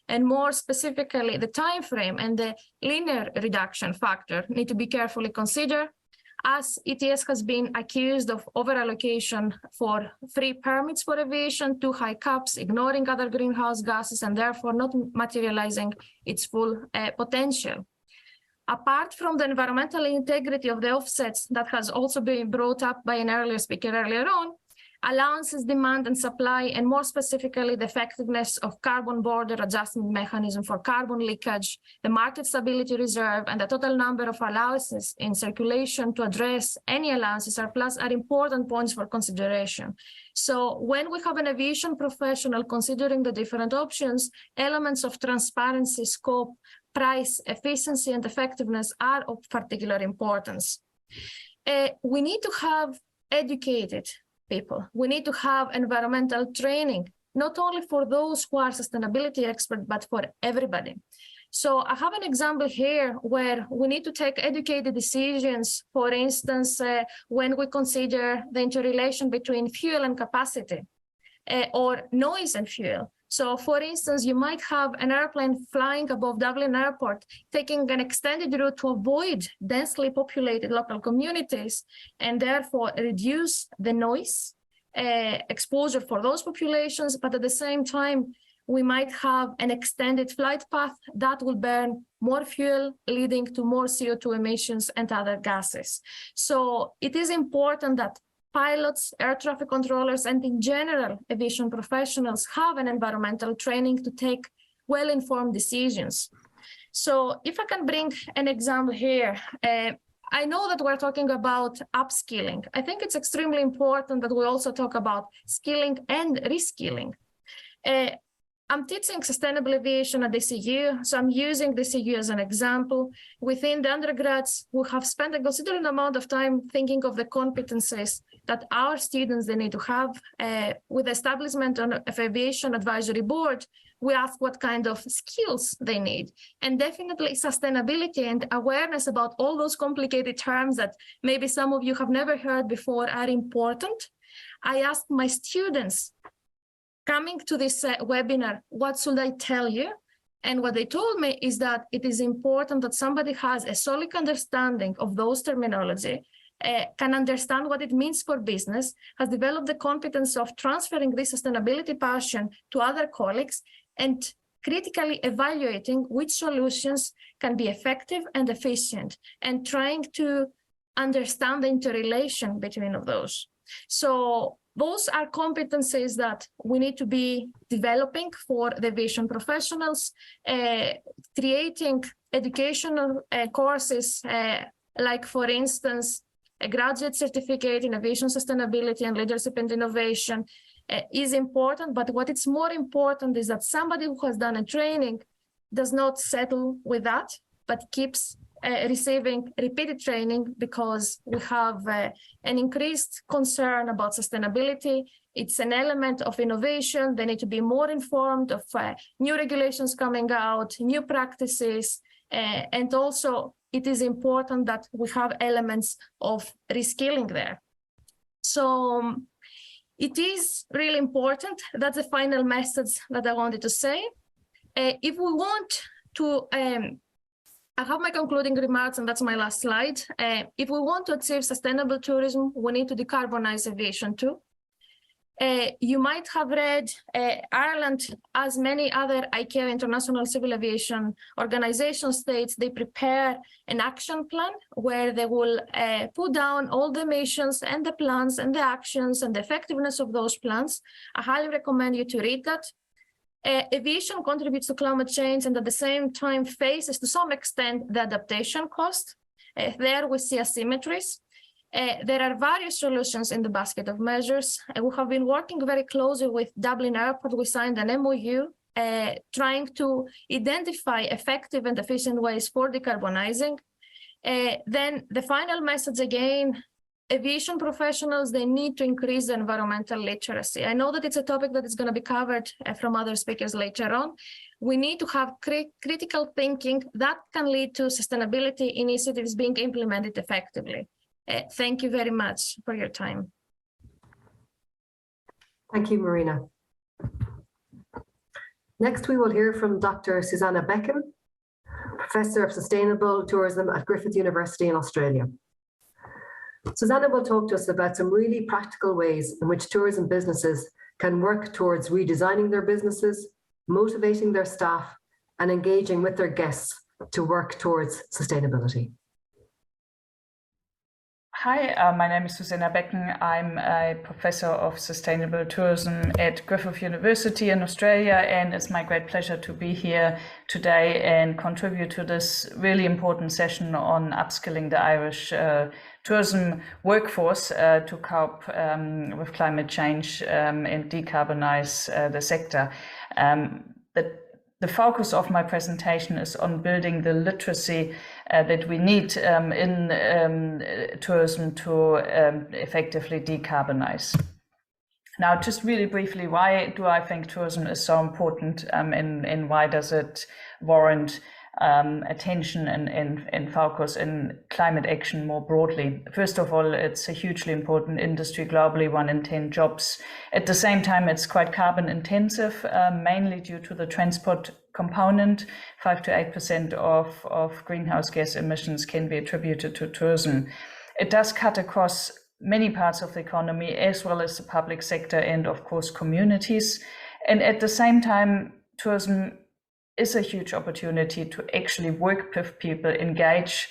and more specifically, the time frame and the linear reduction factor need to be carefully considered, as ETS has been accused of over-allocation for free permits for aviation, too high caps, ignoring other greenhouse gases, and therefore not materializing its full potential. Apart from the environmental integrity of the offsets that has also been brought up by an earlier speaker earlier on, allowances, demand and supply, and more specifically, the effectiveness of carbon border adjustment mechanism for carbon leakage, the market stability reserve, and the total number of allowances in circulation to address any allowances surplus are important points for consideration. So when we have an aviation professional considering the different options, elements of transparency, scope, price, efficiency, and effectiveness are of particular importance. We need to have educated people. We need to have environmental training, not only for those who are sustainability experts, but for everybody. So I have an example here where we need to take educated decisions, for instance, when we consider the interrelation between fuel and capacity, or noise and fuel. So for instance, you might have an airplane flying above Dublin Airport, taking an extended route to avoid densely populated local communities, and therefore reduce the noise exposure for those populations, but at the same time, we might have an extended flight path that will burn more fuel, leading to more CO2 emissions and other gases. So it is important that pilots, air traffic controllers, and in general, aviation professionals have an environmental training to take well-informed decisions. So if I can bring an example here, I know that we're talking about upskilling. I think it's extremely important that we also talk about skilling and reskilling. I'm teaching sustainable aviation at DCU, so I'm using DCU as an example. Within the undergrads, we have spent a considerable amount of time thinking of the competencies that our students they need to have. With the establishment of Aviation Advisory Board, we ask what kind of skills they need. And definitely sustainability and awareness about all those complicated terms that maybe some of you have never heard before are important. I asked my students, coming to this webinar, what should I tell you? And what they told me is that it is important that somebody has a solid understanding of those terminology, can understand what it means for business, has developed the competence of transferring this sustainability passion to other colleagues, and critically evaluating which solutions can be effective and efficient, and trying to understand the interrelation between of those. So those are competencies that we need to be developing for the aviation professionals, creating educational courses, like for instance, a graduate certificate in aviation sustainability and leadership and innovation is important, but what is more important is that somebody who has done a training does not settle with that, but keeps receiving repeated training, because we have an increased concern about sustainability. It's an element of innovation. They need to be more informed of new regulations coming out, new practices, and also it is important that we have elements of reskilling there. So it is really important. That's the final message that I wanted to say. If we want to I have my concluding remarks, and that's my last slide. If we want to achieve sustainable tourism, we need to decarbonize aviation too. You might have read Ireland, as many other ICAO International Civil Aviation Organization states, they prepare an action plan where they will put down all the emissions and the plans and the actions and the effectiveness of those plans. I highly recommend you to read that. Aviation contributes to climate change and at the same time faces to some extent the adaptation cost. There we see asymmetries. There are various solutions in the basket of measures. We have been working very closely with Dublin Airport. We signed an MOU trying to identify effective and efficient ways for decarbonizing. Then the final message again, aviation professionals, they need to increase the environmental literacy. I know that it's a topic that is going to be covered from other speakers later on. We need to have critical thinking that can lead to sustainability initiatives being implemented effectively. Thank you very much for your time. Thank you, Marina. Next, we will hear from Dr. Susanna Beckham, Professor of Sustainable Tourism at Griffith University in Australia. Susanna will talk to us about some really practical ways in which tourism businesses can work towards redesigning their businesses, motivating their staff, and engaging with their guests to work towards sustainability. Hi, my name is Susanna Beckham. I'm a professor of sustainable tourism at Griffith University in Australia, and it's my great pleasure to be here today and contribute to this really important session on upskilling the Irish tourism workforce to cope with climate change and decarbonize the sector. The the focus of my presentation is on building the literacy that we need in tourism to effectively decarbonize. Now, just really briefly, why do I think tourism is so important, and why does it warrant attention and focus in climate action more broadly? First of all, it's a hugely important industry globally, 1 in 10 jobs. At the same time, it's quite carbon intensive, mainly due to the transport component. 5 to 8% of greenhouse gas emissions can be attributed to tourism. It does cut across many parts of the economy, as well as the public sector and, of course, communities. And at the same time, tourism is a huge opportunity to actually work with people, engage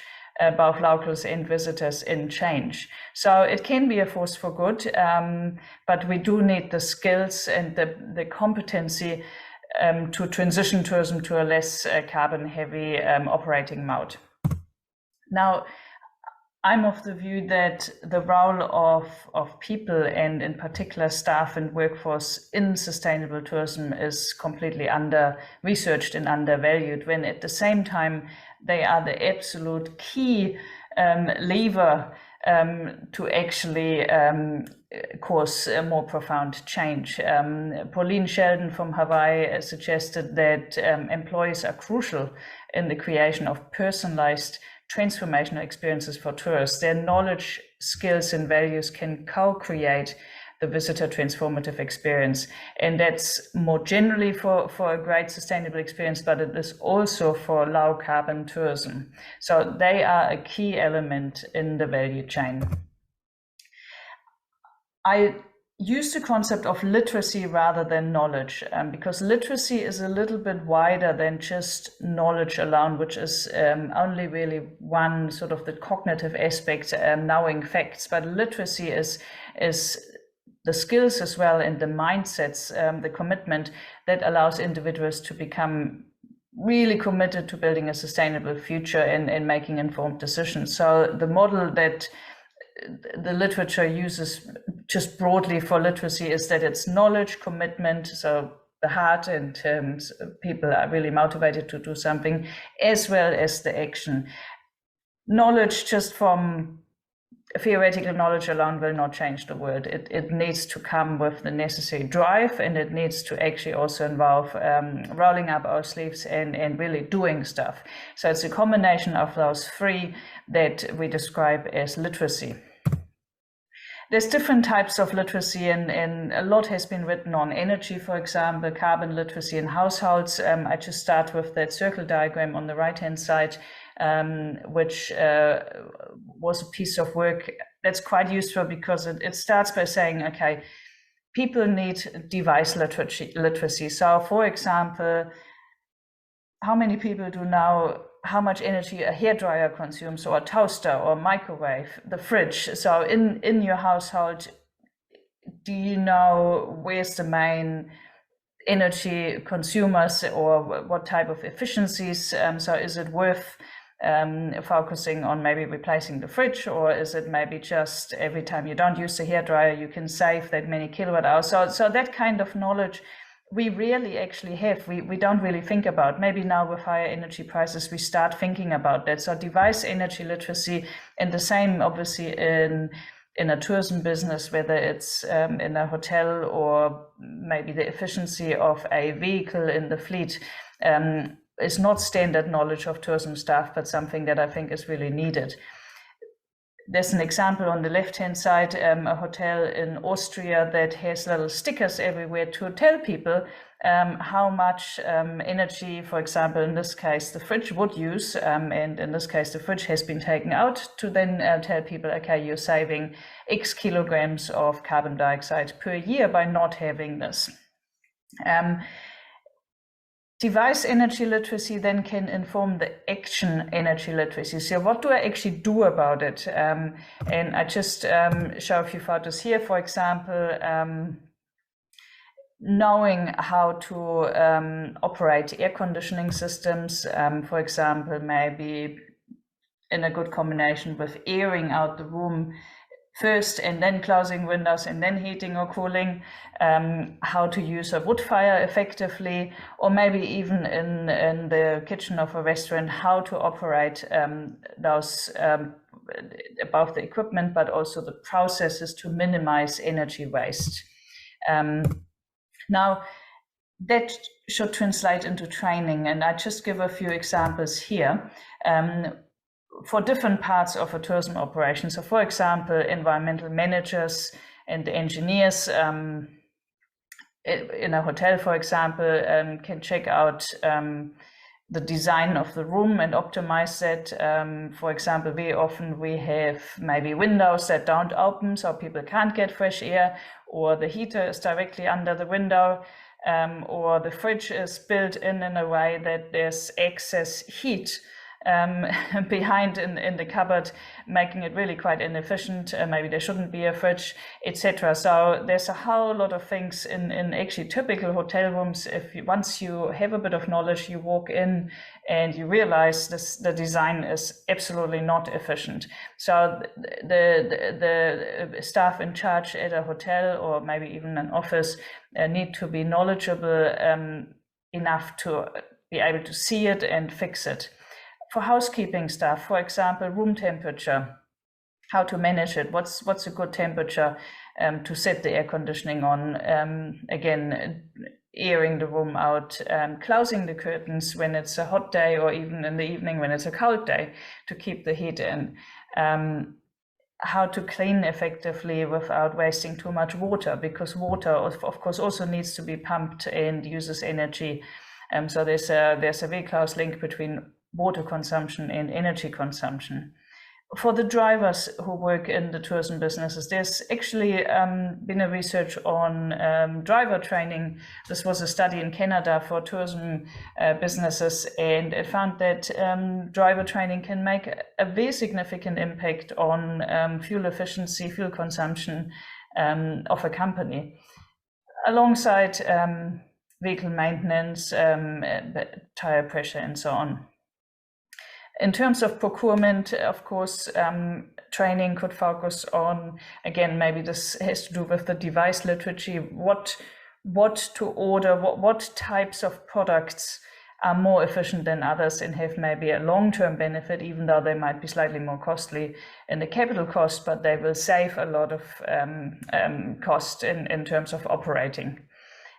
both locals and visitors in change. So it can be a force for good, but we do need the skills and the competency to transition tourism to a less carbon-heavy operating mode. Now, I'm of the view that the role of people, and in particular staff and workforce in sustainable tourism, is completely under-researched and undervalued, when at the same time they are the absolute key lever to actually cause a more profound change. Pauline Sheldon from Hawaii suggested that employees are crucial in the creation of personalized transformational experiences for tourists. Their knowledge, skills, and values can co-create the visitor transformative experience. And that's more generally for a great sustainable experience, but it is also for low carbon tourism. So they are a key element in the value chain. I use the concept of literacy rather than knowledge, because literacy is a little bit wider than just knowledge alone, which is only really one sort of the cognitive aspect, knowing facts. But literacy is the skills as well, and the mindsets, the commitment that allows individuals to become really committed to building a sustainable future and making informed decisions. So the model that the literature uses just broadly for literacy is that it's knowledge, commitment, so the heart and people are really motivated to do something, as well as the action. Knowledge just from theoretical knowledge alone will not change the world. It needs to come with the necessary drive, and it needs to actually also involve rolling up our sleeves and really doing stuff. So it's a combination of those three that we describe as literacy. There's different types of literacy, and a lot has been written on energy, for example, carbon literacy in households. I just start with that circle diagram on the right-hand side, which was a piece of work that's quite useful, because it starts by saying, okay, people need device literacy. So, for example, how many people do know how much energy a hairdryer consumes, or a toaster, or a microwave, the fridge? So in your household, do you know where's the main energy consumers, or what type of efficiencies? So is it worth focusing on maybe replacing the fridge, or is it maybe just every time you don't use the hairdryer, you can save that many kilowatt hours? So that kind of knowledge we rarely actually have. We don't really think about. Maybe now with higher energy prices, we start thinking about that. So device energy literacy, and the same obviously in a tourism business, whether it's in a hotel, or maybe the efficiency of a vehicle in the fleet, is not standard knowledge of tourism staff, but something that I think is really needed. There's an example on the left-hand side, a hotel in Austria that has little stickers everywhere to tell people how much energy, for example, in this case, the fridge would use. And in this case, the fridge has been taken out, to then tell people, okay, you're saving X kilograms of carbon dioxide per year by not having this. Device energy literacy then can inform the action energy literacy. So what do I actually do about it? And I just show a few photos here. For example, knowing how to operate air conditioning systems, for example, maybe in a good combination with airing out the room, first and then closing windows and then heating or cooling, how to use a wood fire effectively, or maybe even in the kitchen of a restaurant, how to operate those both the equipment but also the processes to minimize energy waste. Now, that should translate into training, and I just give a few examples here. For different parts of a tourism operation. So for example, environmental managers and engineers in a hotel, for example, can check out the design of the room and optimize that. For example, very often we have maybe windows that don't open so people can't get fresh air, or the heater is directly under the window, or the fridge is built in a way that there's excess heat behind in the cupboard, making it really quite inefficient. Maybe there shouldn't be a fridge, etc. So there's a whole lot of things in actually typical hotel rooms. Once you have a bit of knowledge, you walk in and you realize the design is absolutely not efficient. So the staff in charge at a hotel or maybe even an office need to be knowledgeable enough to be able to see it and fix it. For housekeeping staff, for example, room temperature, how to manage it, what's a good temperature to set the air conditioning on, again, airing the room out, closing the curtains when it's a hot day or even in the evening when it's a cold day to keep the heat in, how to clean effectively without wasting too much water, because water, of course, also needs to be pumped and uses energy. So there's a very close link between water consumption and energy consumption. For the drivers who work in the tourism businesses, there's actually been a research on driver training. This was a study in Canada for tourism businesses, and it found that driver training can make a very significant impact on fuel efficiency, fuel consumption of a company, alongside vehicle maintenance, tire pressure, and so on. In terms of procurement, of course, training could focus on, again, maybe this has to do with the device literacy, what to order, what types of products are more efficient than others and have maybe a long-term benefit, even though they might be slightly more costly in the capital cost, but they will save a lot of cost in terms of operating.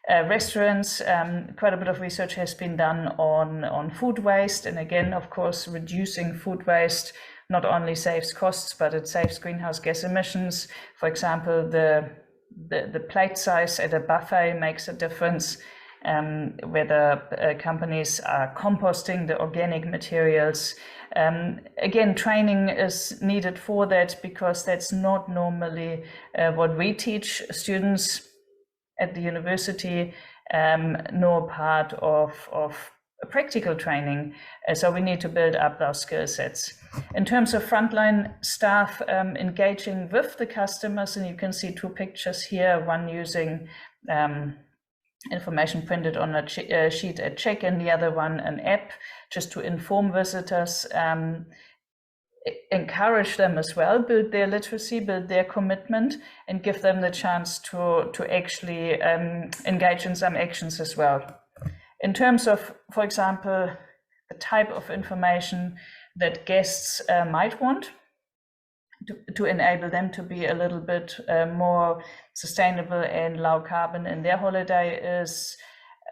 Restaurants, quite a bit of research has been done on food waste, and again, of course, reducing food waste not only saves costs, but it saves greenhouse gas emissions. For example, the plate size at a buffet makes a difference, whether companies are composting the organic materials. Again, training is needed for that, because that's not normally what we teach students at the university, nor part of practical training. So we need to build up those skill sets. In terms of frontline staff engaging with the customers, and you can see two pictures here, one using information printed on a sheet at check-in, the other one an app, just to inform visitors, encourage them as well, build their literacy, build their commitment, and give them the chance to actually engage in some actions as well. In terms of, for example, the type of information that guests might want to enable them to be a little bit more sustainable and low carbon in their holiday is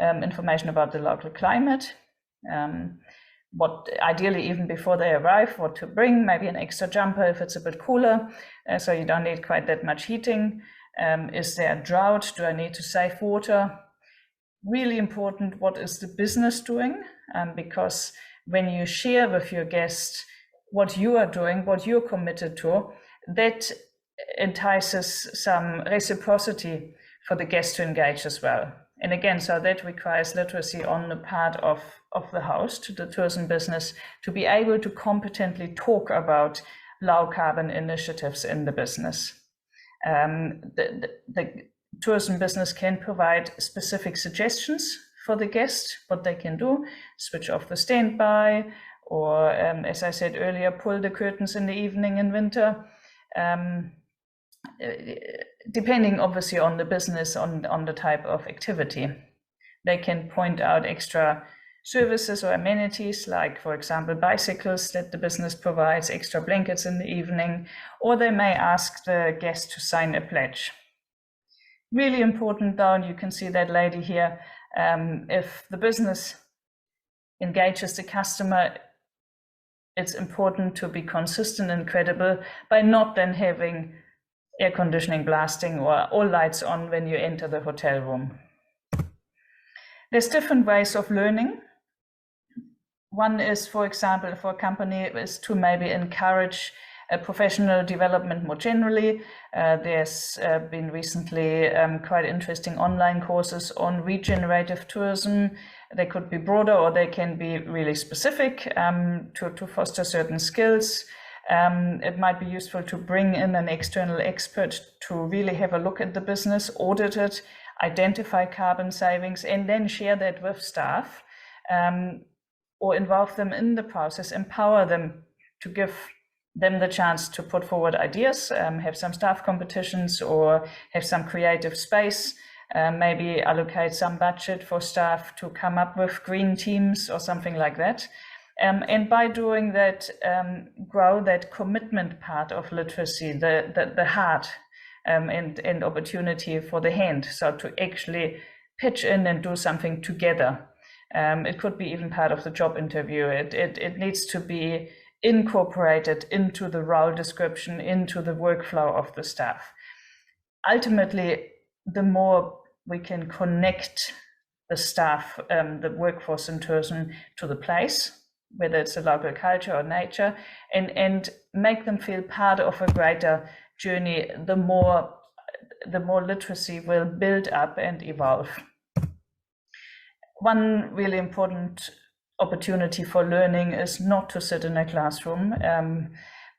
information about the local climate, what ideally even before they arrive, what to bring, maybe an extra jumper if it's a bit cooler, so you don't need quite that much heating. Is there a drought? Do I need to save water? Really important, what is the business doing? Because when you share with your guests what you are doing, what you're committed to, that entices some reciprocity for the guest to engage as well. And again, so that requires literacy on the part of the host, the tourism business, to be able to competently talk about low carbon initiatives in the business. The tourism business can provide specific suggestions for the guest, what they can do, switch off the standby, or as I said earlier, pull the curtains in the evening in winter. depending obviously on the business, on the type of activity. They can point out extra services or amenities, like, for example, bicycles that the business provides, extra blankets in the evening, or they may ask the guest to sign a pledge. Really important though, and you can see that lady here, if the business engages the customer, it's important to be consistent and credible by not then having air conditioning blasting or all lights on when you enter the hotel room. There's different ways of learning. One is, for example, for a company, is to maybe encourage professional development more generally. There's been recently quite interesting online courses on regenerative tourism. They could be broader or they can be really specific to foster certain skills. It might be useful to bring in an external expert to really have a look at the business, audit it, identify carbon savings, and then share that with staff, or involve them in the process, empower them to give them the chance to put forward ideas, have some staff competitions or have some creative space, maybe allocate some budget for staff to come up with green teams or something like that. And by doing that, grow that commitment part of literacy, the heart and opportunity for the hand. So to actually pitch in and do something together. It could be even part of the job interview. It needs to be incorporated into the role description, into the workflow of the staff. Ultimately, the more we can connect the staff, the workforce in tourism to the place, whether it's a local culture or nature, and make them feel part of a greater journey, the more literacy will build up and evolve. One really important opportunity for learning is not to sit in a classroom,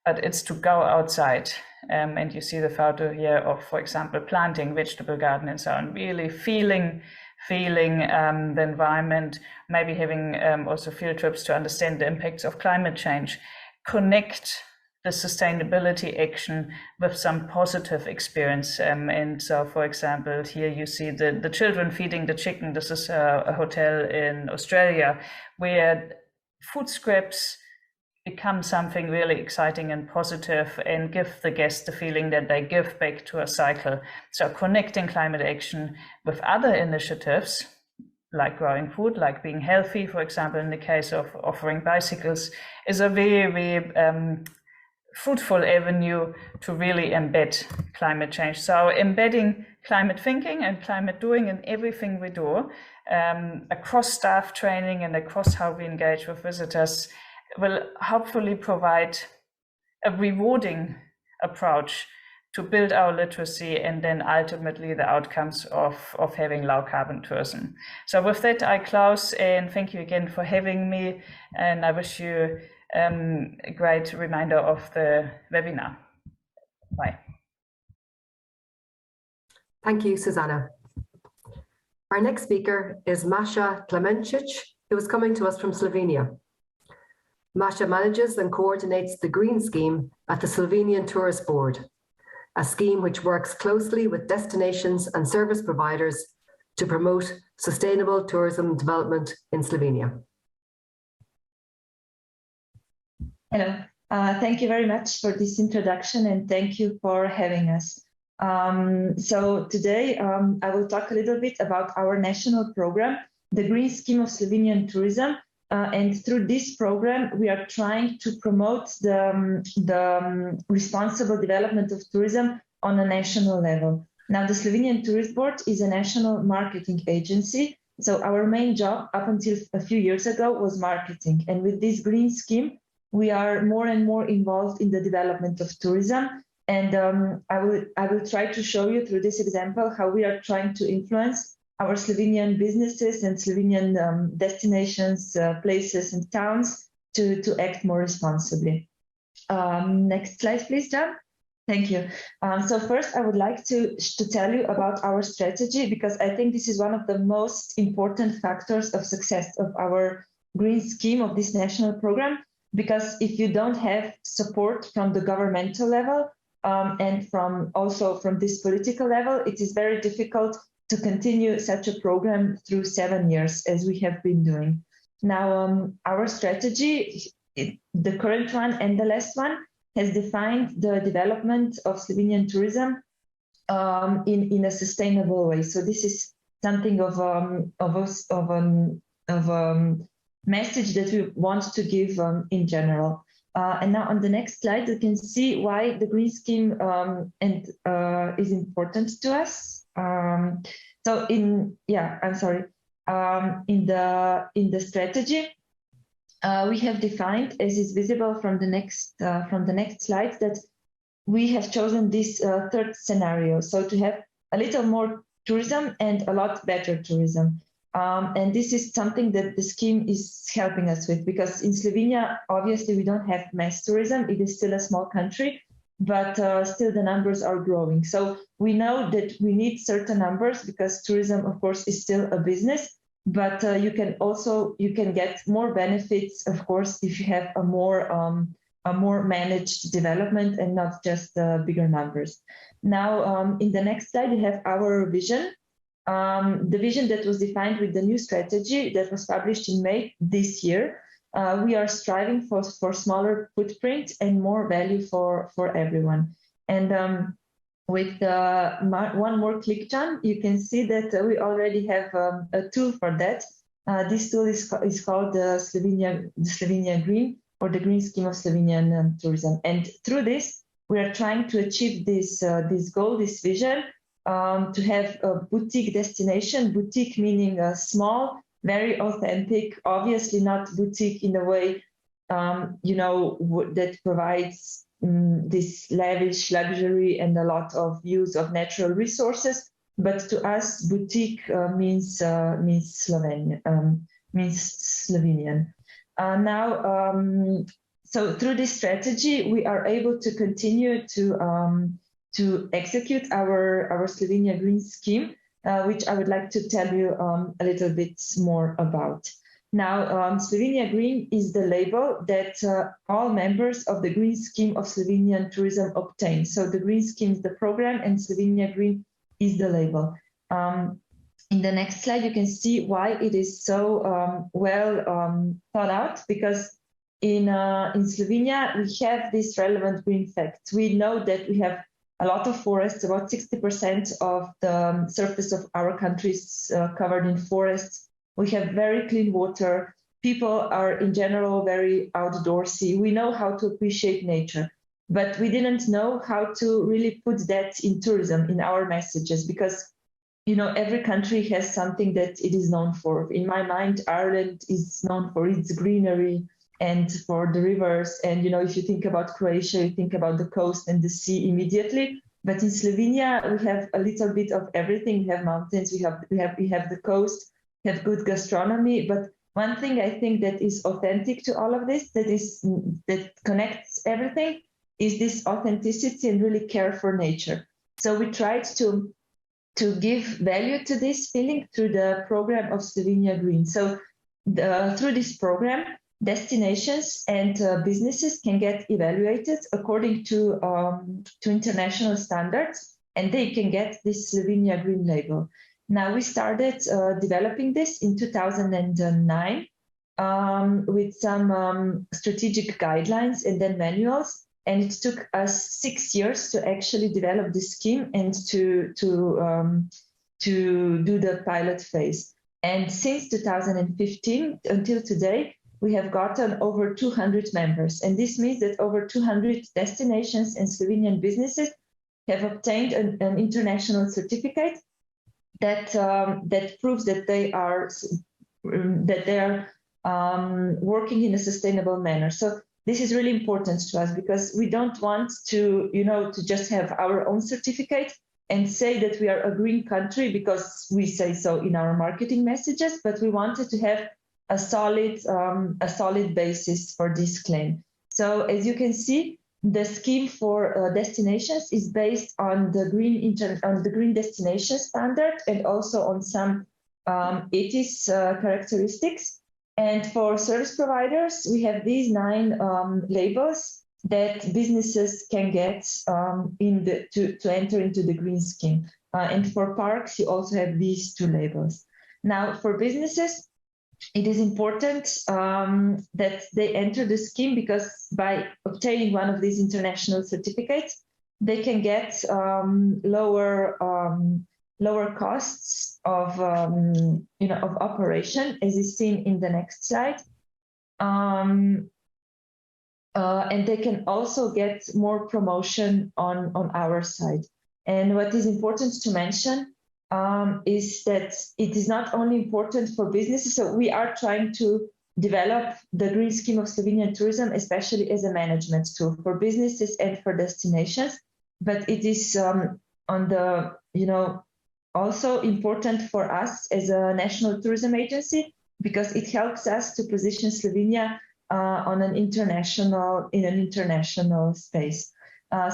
but it's to go outside. And you see the photo here of, for example, planting vegetable garden and so on, really feeling the environment, maybe having also field trips to understand the impacts of climate change, connect the sustainability action with some positive experience. And so, for example, here you see the children feeding the chicken. This is a hotel in Australia where food scraps become something really exciting and positive and give the guests the feeling that they give back to a cycle. So connecting climate action with other initiatives like growing food, like being healthy, for example, in the case of offering bicycles, is a very fruitful avenue to really embed climate change. So embedding climate thinking and climate doing in everything we do, across staff training and across how we engage with visitors, will hopefully provide a rewarding approach to build our literacy and then ultimately the outcomes of having low carbon tourism. So with that, I close and thank you again for having me, and I wish you a great reminder of the webinar. Bye. Thank you, Susanna. Our next speaker is Masha Klemencic, who is coming to us from Slovenia. Masha manages and coordinates the Green Scheme at the Slovenian Tourist Board, a scheme which works closely with destinations and service providers to promote sustainable tourism development in Slovenia. Hello, thank you very much for this introduction and thank you for having us. So today I will talk a little bit about our national program, the Green Scheme of Slovenian Tourism. And through this program, we are trying to promote the responsible development of tourism on a national level. Now, the Slovenian Tourist Board is a national marketing agency. So our main job up until a few years ago was marketing. And with this Green Scheme, we are more and more involved in the development of tourism. And I will try to show you through this example how we are trying to influence our Slovenian businesses and Slovenian destinations, places and towns to act more responsibly. Next slide, please, John. Thank you. So first, I would like to tell you about our strategy, because I think this is one of the most important factors of success of our Green Scheme of this national program. Because if you don't have support from the governmental level, and also from this political level, it is very difficult to continue such a program through 7 years as we have been doing. Now, our strategy, the current one and the last one, has defined the development of Slovenian tourism in a sustainable way. So this is something of message that we want to give in general. And now on the next slide, you can see why the green scheme is important to us. So in the strategy, we have defined, as is visible from the next slide, that we have chosen this third scenario. So to have a little more tourism and a lot better tourism. And this is something that the scheme is helping us with, because in Slovenia, obviously, we don't have mass tourism. It is still a small country, but still the numbers are growing. So we know that we need certain numbers because tourism, of course, is still a business, but you can get more benefits, of course, if you have a more managed development and not just bigger numbers. Now, in the next slide, we have our vision. The vision that was defined with the new strategy that was published in May this year. We are striving for smaller footprint and more value for everyone. And with one more click, John, you can see that we already have a tool for that. This tool is called the Slovenia Green, or the Green Scheme of Slovenian Tourism. And through this, we are trying to achieve this goal, this vision, to have a boutique destination, boutique meaning small, very authentic, obviously not boutique in a way, that provides this lavish luxury and a lot of use of natural resources. But to us, boutique means Slovenian. So through this strategy, we are able to continue to execute our Slovenia Green Scheme, which I would like to tell you a little bit more about. Now, Slovenia Green is the label that all members of the Green Scheme of Slovenian Tourism obtain. So the Green Scheme is the program and Slovenia Green is the label. In the next slide, you can see why it is so well thought out, because in Slovenia, we have these relevant green facts. We know that we have a lot of forests. About 60% of the surface of our country is covered in forests. We have very clean water. People are in general very outdoorsy. We know how to appreciate nature, but we didn't know how to really put that in tourism, in our messages, because every country has something that it is known for. In my mind, Ireland is known for its greenery and for the rivers. And, if you think about Croatia, you think about the coast and the sea immediately. But in Slovenia, we have a little bit of everything. We have mountains, we have the coast, we have good gastronomy. But one thing I think that is authentic to all of this, that connects everything, is this authenticity and really care for nature. So we tried to give value to this feeling through the program of Slovenia Green. So through this program, destinations and businesses can get evaluated according to international standards, and they can get this Slovenia Green label. Now, we started developing this in 2009 with some strategic guidelines and then manuals, and it took us 6 years to actually develop this scheme and to do the pilot phase. And since 2015 until today, we have gotten over 200 members. And this means that over 200 destinations and Slovenian businesses have obtained an international certificate that proves that they are working in a sustainable manner. So this is really important to us, because we don't want to just have our own certificate and say that we are a green country because we say so in our marketing messages, but we wanted to have a solid basis for this claim. So as you can see, the scheme for destinations is based on the green destination standard and also on some ETIs characteristics. And for service providers, we have these 9 labels that businesses can get to enter into the green scheme. And for parks, you also have these two labels. Now, for businesses, it is important that they enter the scheme, because by obtaining one of these international certificates, they can get lower costs of of operation, as is seen in the next slide. And they can also get more promotion on our side. And what is important to mention is that it is not only important for businesses. So we are trying to develop the Green Scheme of Slovenian Tourism, especially as a management tool for businesses and for destinations. But it is also important for us as a national tourism agency, because it helps us to position Slovenia in an international space.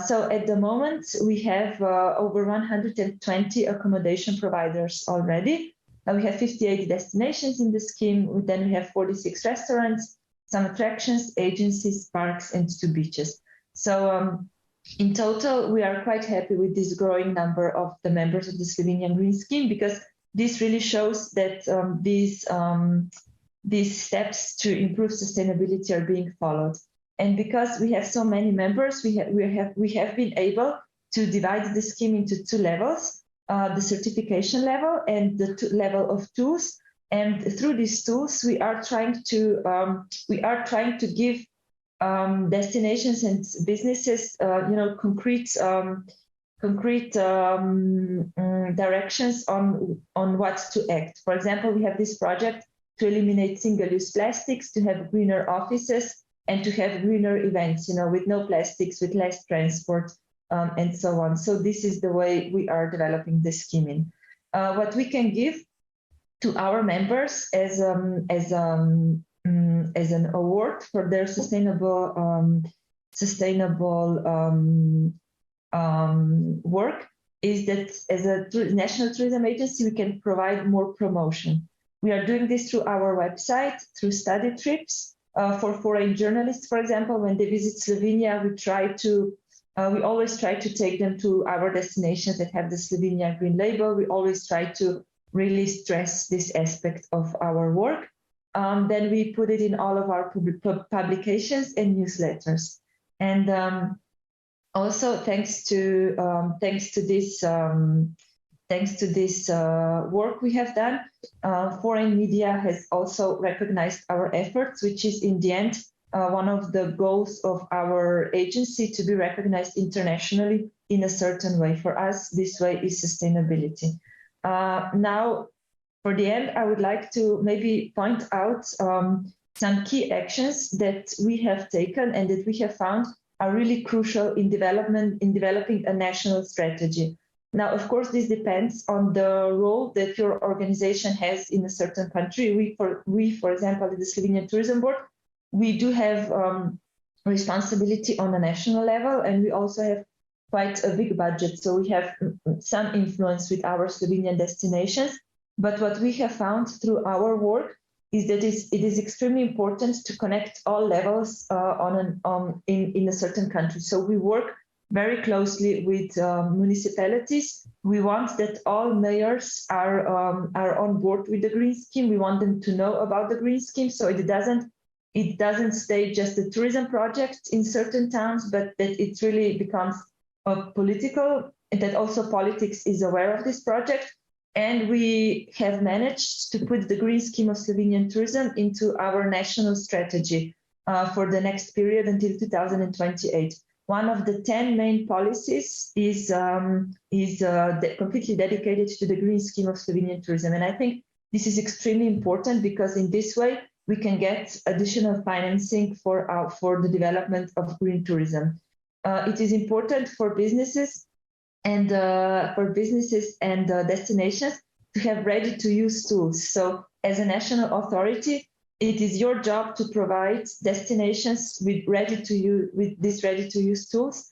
So at the moment, we have over 120 accommodation providers already. We have 58 destinations in the scheme. Then we have 46 restaurants, some attractions, agencies, parks, and 2 beaches. So in total, we are quite happy with this growing number of the members of the Slovenian Green Scheme, because this really shows that these steps to improve sustainability are being followed. And because we have so many members, we have been able to divide the scheme into 2 levels, the certification level and the level of tools. And through these tools, we are trying to give destinations and businesses, concrete directions on what to act. For example, we have this project to eliminate single-use plastics, to have greener offices, and to have greener events, with no plastics, with less transport, and so on. So this is the way we are developing the scheme. What we can give to our members as an award for their sustainable work is that as a national tourism agency, we can provide more promotion. We are doing this through our website, through study trips. For foreign journalists, for example, when they visit Slovenia, we always try to take them to our destinations that have the Slovenia Green Label. We always try to really stress this aspect of our work. Then we put it in all of our publications and newsletters. And also, thanks to this work we have done, foreign media has also recognized our efforts, which is in the end one of the goals of our agency, to be recognized internationally in a certain way. For us, this way is sustainability. Now, for the end, I would like to maybe point out some key actions that we have taken and that we have found are really crucial in developing a national strategy. Now, of course, this depends on the role that your organization has in a certain country. We, for example, at the Slovenian Tourism Board, we do have responsibility on a national level, and we also have quite a big budget. So we have some influence with our Slovenian destinations. But what we have found through our work is that it is extremely important to connect all levels in a certain country. So we work very closely with municipalities. We want that all mayors are on board with the Green Scheme. We want them to know about the Green Scheme, so it doesn't stay just a tourism project in certain towns, but that it really becomes political, and that also politics is aware of this project. And we have managed to put the Green Scheme of Slovenian Tourism into our national strategy for the next period until 2028. One of the 10 main policies is completely dedicated to the Green Scheme of Slovenian Tourism. And I think this is extremely important, because in this way we can get additional financing for the development of green tourism. It is important for businesses and destinations to have ready-to-use tools. So as a national authority, it is your job to provide destinations with these ready-to-use tools,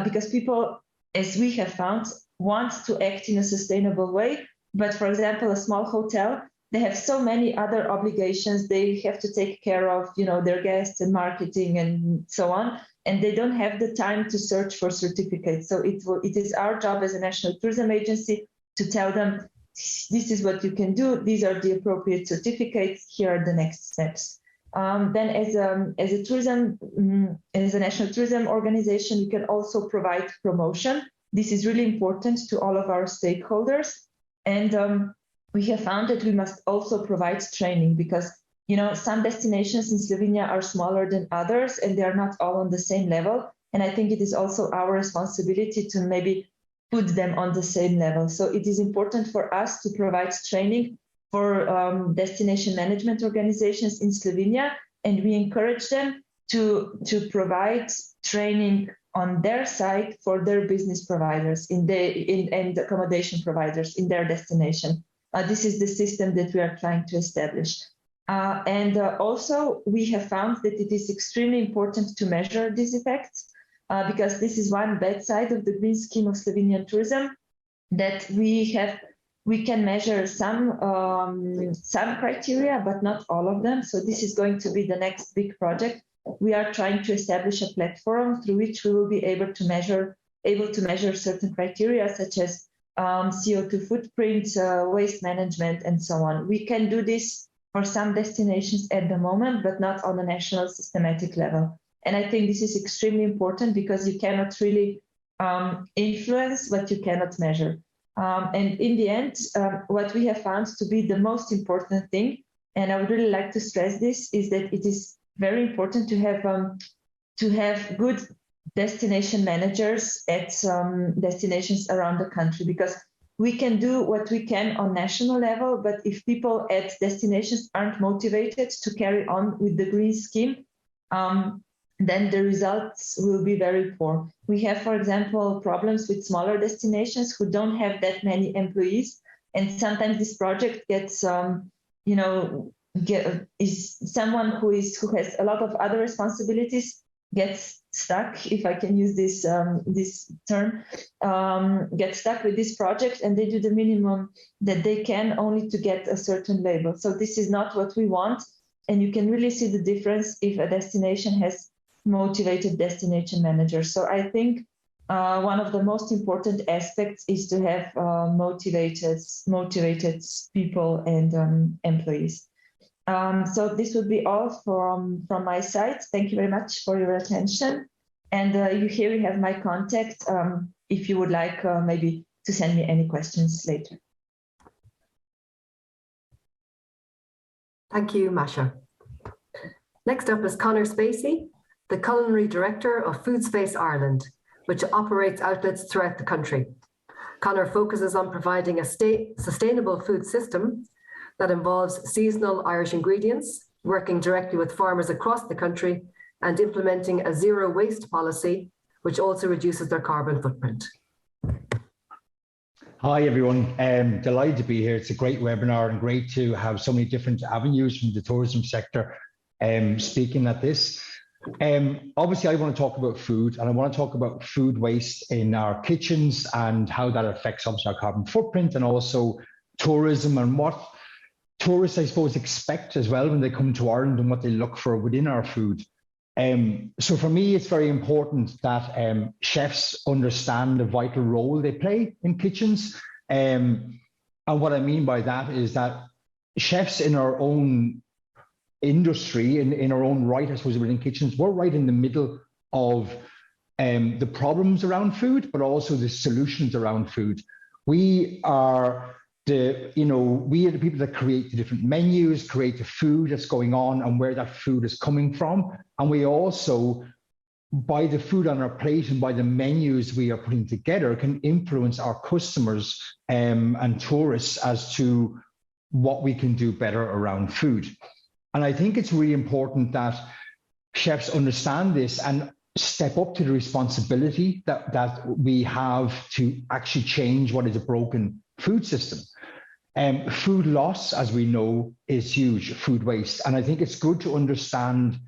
because people, as we have found, want to act in a sustainable way. But for example, a small hotel, they have so many other obligations. They have to take care of, their guests and marketing and so on. and they don't have the time to search for certificates. So it is our job as a national tourism agency to tell them, this is what you can do, these are the appropriate certificates, here are the next steps. Then as a national tourism organization, we can also provide promotion. This is really important to all of our stakeholders. And we have found that we must also provide training because, you know, some destinations in Slovenia are smaller than others and they are not all on the same level. And I think it is also our responsibility to maybe put them on the same level. So it is important for us to provide training for destination management organizations in Slovenia, and we encourage them to provide training on their side for their business providers and accommodation providers in their destination. This is the system that we are trying to establish. Also, we have found that it is extremely important to measure these effects because this is one bad side of the green scheme of Slovenian tourism, that we can measure some criteria, but not all of them. So this is going to be the next big project. We are trying to establish a platform through which we will be able to measure certain criteria such as CO2 footprint, waste management, and so on. We can do this for some destinations at the moment, but not on a national systematic level. And I think this is extremely important because you cannot really influence what you cannot measure. And in the end, what we have found to be the most important thing, and I would really like to stress this, is that it is very important to have good destination managers at destinations around the country, because we can do what we can on national level, but if people at destinations aren't motivated to carry on with the green scheme, then the results will be very poor. We have, for example, problems with smaller destinations who don't have that many employees, and sometimes this project gets, is someone who has a lot of other responsibilities gets stuck, if I can use this term, get stuck with this project, and they do the minimum that they can only to get a certain label. So this is not what we want, and you can really see the difference if a destination has motivated destination managers. So I think one of the most important aspects is to have motivated people and employees. So this would be all from my side. Thank you very much for your attention. And here you have my contact if you would like maybe to send me any questions later. Thank you, Masha. Next up is Conor Spacey, the Culinary Director of Food Space Ireland, which operates outlets throughout the country. Conor focuses on providing a sustainable food system that involves seasonal Irish ingredients, working directly with farmers across the country, and implementing a zero waste policy, which also reduces their carbon footprint. Hi, everyone. Delighted to be here. It's a great webinar and great to have so many different avenues from the tourism sector speaking at this. Obviously, I want to talk about food, and I want to talk about food waste in our kitchens and how that affects obviously our carbon footprint, and also tourism and what tourists, I suppose, expect as well when they come to Ireland and what they look for within our food. So for me, it's very important that chefs understand the vital role they play in kitchens. And what I mean by that is that chefs in our own industry, in our own right, I suppose, within kitchens, we're right in the middle of the problems around food, but also the solutions around food. We are the people that create the different menus, create the food that's going on and where that food is coming from. And we also, by the food on our plate and by the menus we are putting together, can influence our customers and tourists as to what we can do better around food. And I think it's really important that chefs understand this and step up to the responsibility that we have to actually change what is a broken food system. Food loss, as we know, is huge, food waste. And I think it's good to understand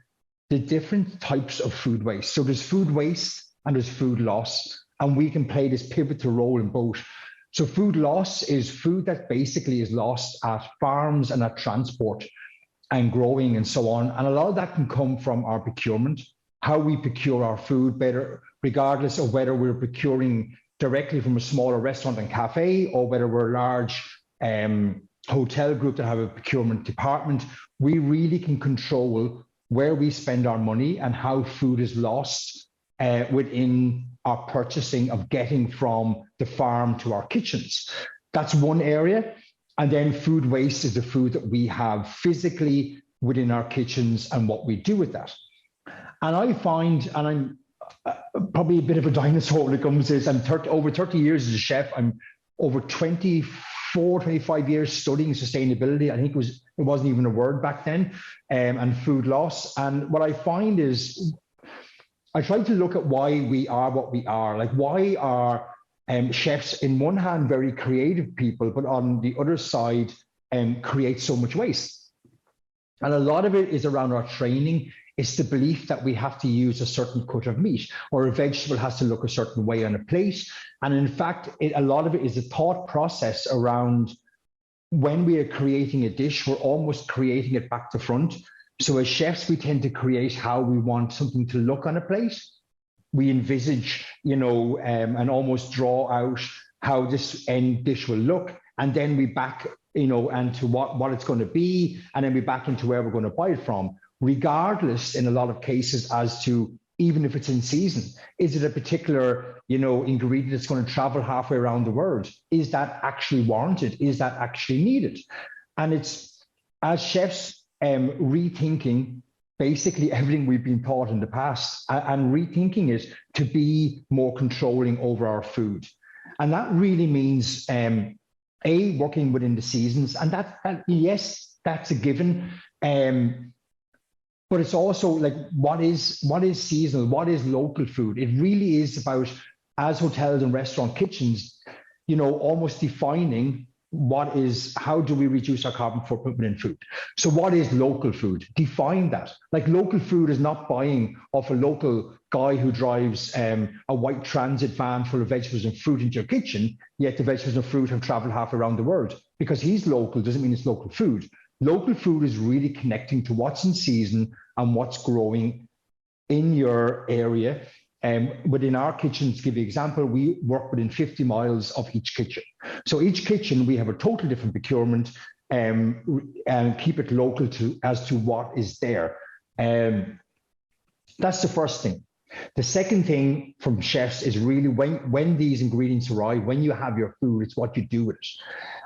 the different types of food waste. So there's food waste and there's food loss, and we can play this pivotal role in both. So food loss is food that basically is lost at farms and at transport and growing and so on. And a lot of that can come from our procurement, how we procure our food better, regardless of whether we're procuring directly from a smaller restaurant and cafe or whether we're a large hotel group that have a procurement department. We really can control where we spend our money and how food is lost within our purchasing of getting from the farm to our kitchens. That's one area. And then food waste is the food that we have physically within our kitchens and what we do with that. And I find, and I'm probably a bit of a dinosaur when it comes to this, I'm over 30 years as a chef. I'm over 25 years studying sustainability. I think it wasn't even a word back then, and food loss. And what I find is I try to look at why we are what we are. Like, why are chefs, in one hand, very creative people, but on the other side, create so much waste? And a lot of it is around our training. It's the belief that we have to use a certain cut of meat, or a vegetable has to look a certain way on a plate. And in fact, a lot of it is a thought process around when we are creating a dish, we're almost creating it back to front. So as chefs, we tend to create how we want something to look on a plate. We envisage, and almost draw out how this end dish will look. And then we back, and to what it's going to be. And then we back into where we're going to buy it from, regardless in a lot of cases as to, even if it's in season, is it a particular, ingredient that's going to travel halfway around the world? Is that actually warranted? Is that actually needed? And it's, as chefs, rethinking basically everything we've been taught in the past, and rethinking it to be more controlling over our food. And that really means, working within the seasons, and that yes, that's a given. But it's also like, what is seasonal? What is local food? It really is about, as hotels and restaurant kitchens, almost defining how do we reduce our carbon footprint within food? So what is local food? Define that. Like, local food is not buying off a local guy who drives a white transit van full of vegetables and fruit into your kitchen, yet the vegetables and fruit have traveled half around the world. Because he's local doesn't mean it's local food. Local food is really connecting to what's in season and what's growing in your area. Within our kitchens, to give you an example, we work within 50 miles of each kitchen. So each kitchen, we have a totally different procurement, and keep it local as to what is there. That's the first thing. The second thing from chefs is really when these ingredients arrive, when you have your food, it's what you do with it.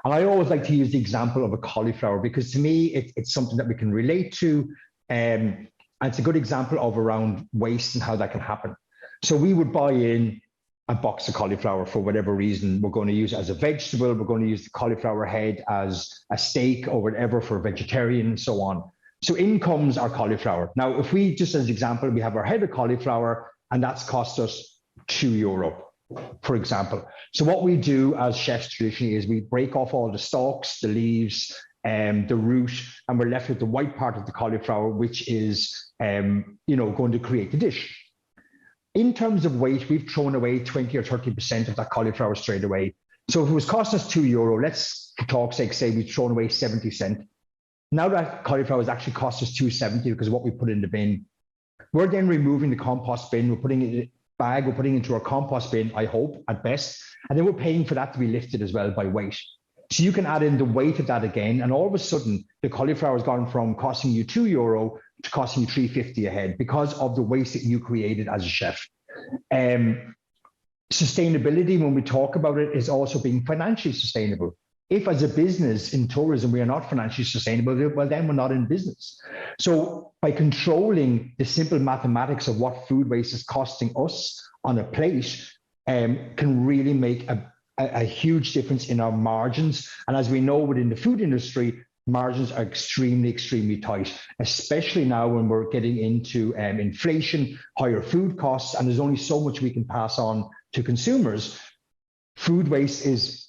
And I always like to use the example of a cauliflower, because to me, it's something that we can relate to. And it's a good example of around waste and how that can happen. So we would buy in a box of cauliflower for whatever reason. We're going to use it as a vegetable. We're going to use the cauliflower head as a steak or whatever for a vegetarian and so on. So in comes our cauliflower. Now, if we, just as an example, we have our head of cauliflower and that's cost us €2, for example. So what we do as chefs traditionally is we break off all the stalks, the leaves, the root, and we're left with the white part of the cauliflower, which is, going to create the dish. In terms of weight, we've thrown away 20 or 30% of that cauliflower straight away. So if it was cost us €2, let's, for talk's sake, say we've thrown away 70 cents. Now that cauliflower has actually cost us $2.70 because of what we put in the bin. We're then removing the compost bin, we're putting it in a bag, we're putting it into our compost bin, I hope, at best. And then we're paying for that to be lifted as well by weight. So you can add in the weight of that again, and all of a sudden, the cauliflower has gone from costing you €2 to costing you $3.50 a head because of the waste that you created as a chef. Sustainability, when we talk about it, is also being financially sustainable. If as a business in tourism, we are not financially sustainable, well, then we're not in business. So by controlling the simple mathematics of what food waste is costing us on a plate, can really make a huge difference in our margins. And as we know, within the food industry, margins are extremely, extremely tight, especially now when we're getting into inflation, higher food costs, and there's only so much we can pass on to consumers. Food waste is,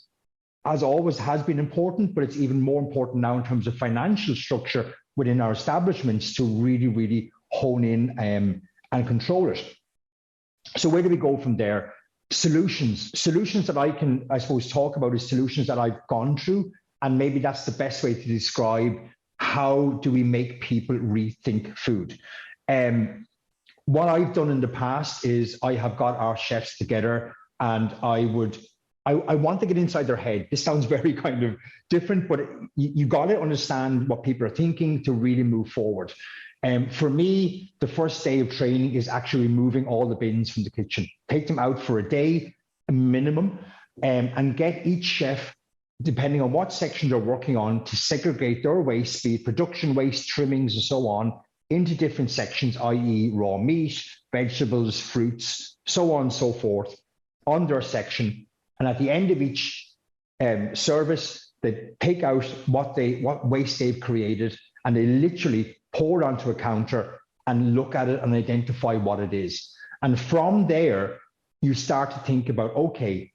as always, has been important, but it's even more important now in terms of financial structure within our establishments to really, really hone in and control it. So where do we go from there? Solutions that I can, I suppose, talk about is solutions that I've gone through. And maybe that's the best way to describe how do we make people rethink food. what I've done in the past is I have got our chefs together, and I want to get inside their head. This sounds very kind of different, but you got to understand what people are thinking to really move forward. For me, the first day of training is actually removing all the bins from the kitchen. Take them out for a day, a minimum, and get each chef, depending on what section they're working on, to segregate their waste, be it production waste, trimmings, and so on, into different sections, i.e. raw meat, vegetables, fruits, so on and so forth, on their section. And at the end of each service, they take out what waste they've created, and they literally pour it onto a counter and look at it and identify what it is. And from there, you start to think about, okay,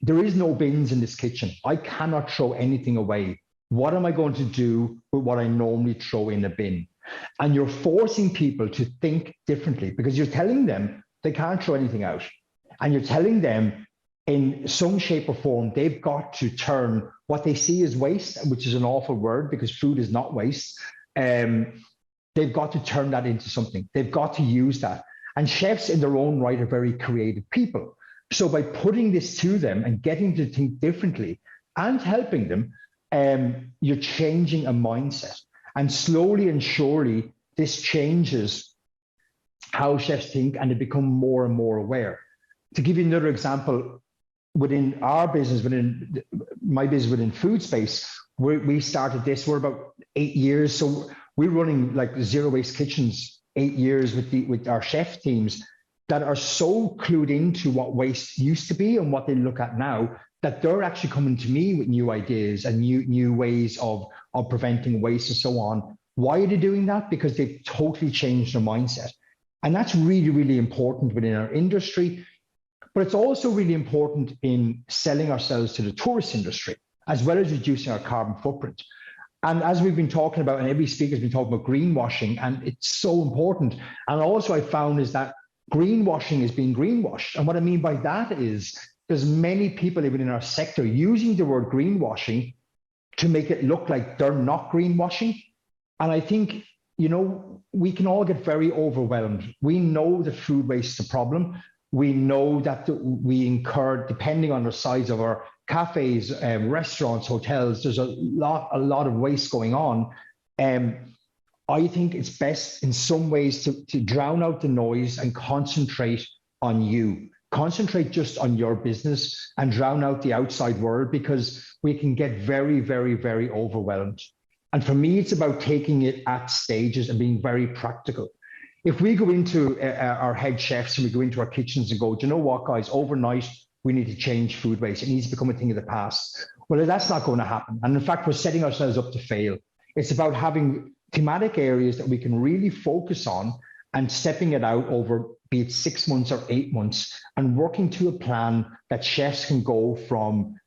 there is no bins in this kitchen. I cannot throw anything away. What am I going to do with what I normally throw in a bin? And you're forcing people to think differently, because you're telling them they can't throw anything out. And you're telling them in some shape or form, they've got to turn what they see as waste, which is an awful word because food is not waste. They've got to turn that into something. They've got to use that. And chefs in their own right are very creative people. So by putting this to them and getting to think differently and helping them, you're changing a mindset. And slowly and surely, this changes how chefs think, and they become more and more aware. To give you another example, within our business, within my business, within food space, we started this, we're about 8 years. So we're running like zero waste kitchens 8 years with our chef teams that are so clued into what waste used to be and what they look at now, that they're actually coming to me with new ideas and new ways of preventing waste and so on. Why are they doing that? Because they've totally changed their mindset. And that's really, really important within our industry. But it's also really important in selling ourselves to the tourist industry, as well as reducing our carbon footprint. And as we've been talking about, and every speaker's been talking about greenwashing, and it's so important. And also I found is that greenwashing is being greenwashed. And what I mean by that is there's many people even in our sector using the word greenwashing to make it look like they're not greenwashing. And I think, you know, we can all get very overwhelmed. We know that food waste is a problem. We know that we incur, depending on the size of our cafes, restaurants, hotels, there's a lot of waste going on. I think it's best in some ways to drown out the noise and concentrate on you. Concentrate just on your business and drown out the outside world, because we can get very, very, very overwhelmed. And for me, it's about taking it at stages and being very practical. If we go into our head chefs and we go into our kitchens and go, do you know what, guys, overnight, we need to change food waste. It needs to become a thing of the past. Well, that's not going to happen. And in fact, we're setting ourselves up to fail. It's about having thematic areas that we can really focus on and stepping it out over, be it 6 months or 8 months, and working to a plan that chefs can go from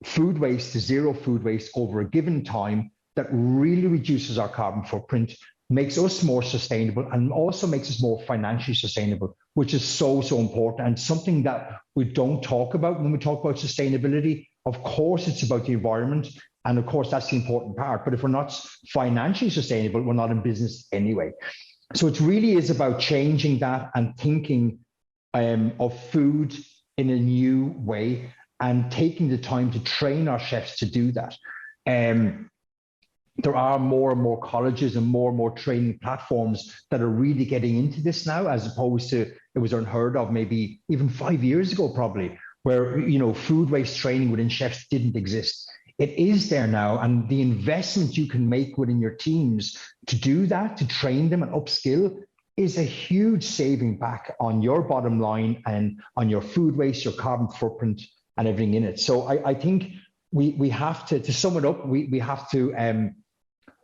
food waste to zero food waste over a given time that really reduces our carbon footprint, makes us more sustainable, and also makes us more financially sustainable, which is so, so important, and something that we don't talk about when we talk about sustainability. Of course, it's about the environment, and of course, that's the important part. But if we're not financially sustainable, we're not in business anyway. So it really is about changing that and thinking of food in a new way, and taking the time to train our chefs to do that. There are more and more colleges and more training platforms that are really getting into this now, as opposed to it was unheard of maybe even 5 years ago, probably, where, you know, food waste training within chefs didn't exist. It is there now, and the investment you can make within your teams to do that, to train them and upskill, is a huge saving back on your bottom line and on your food waste, your carbon footprint, and everything in it. So I think we have to sum it up, we have to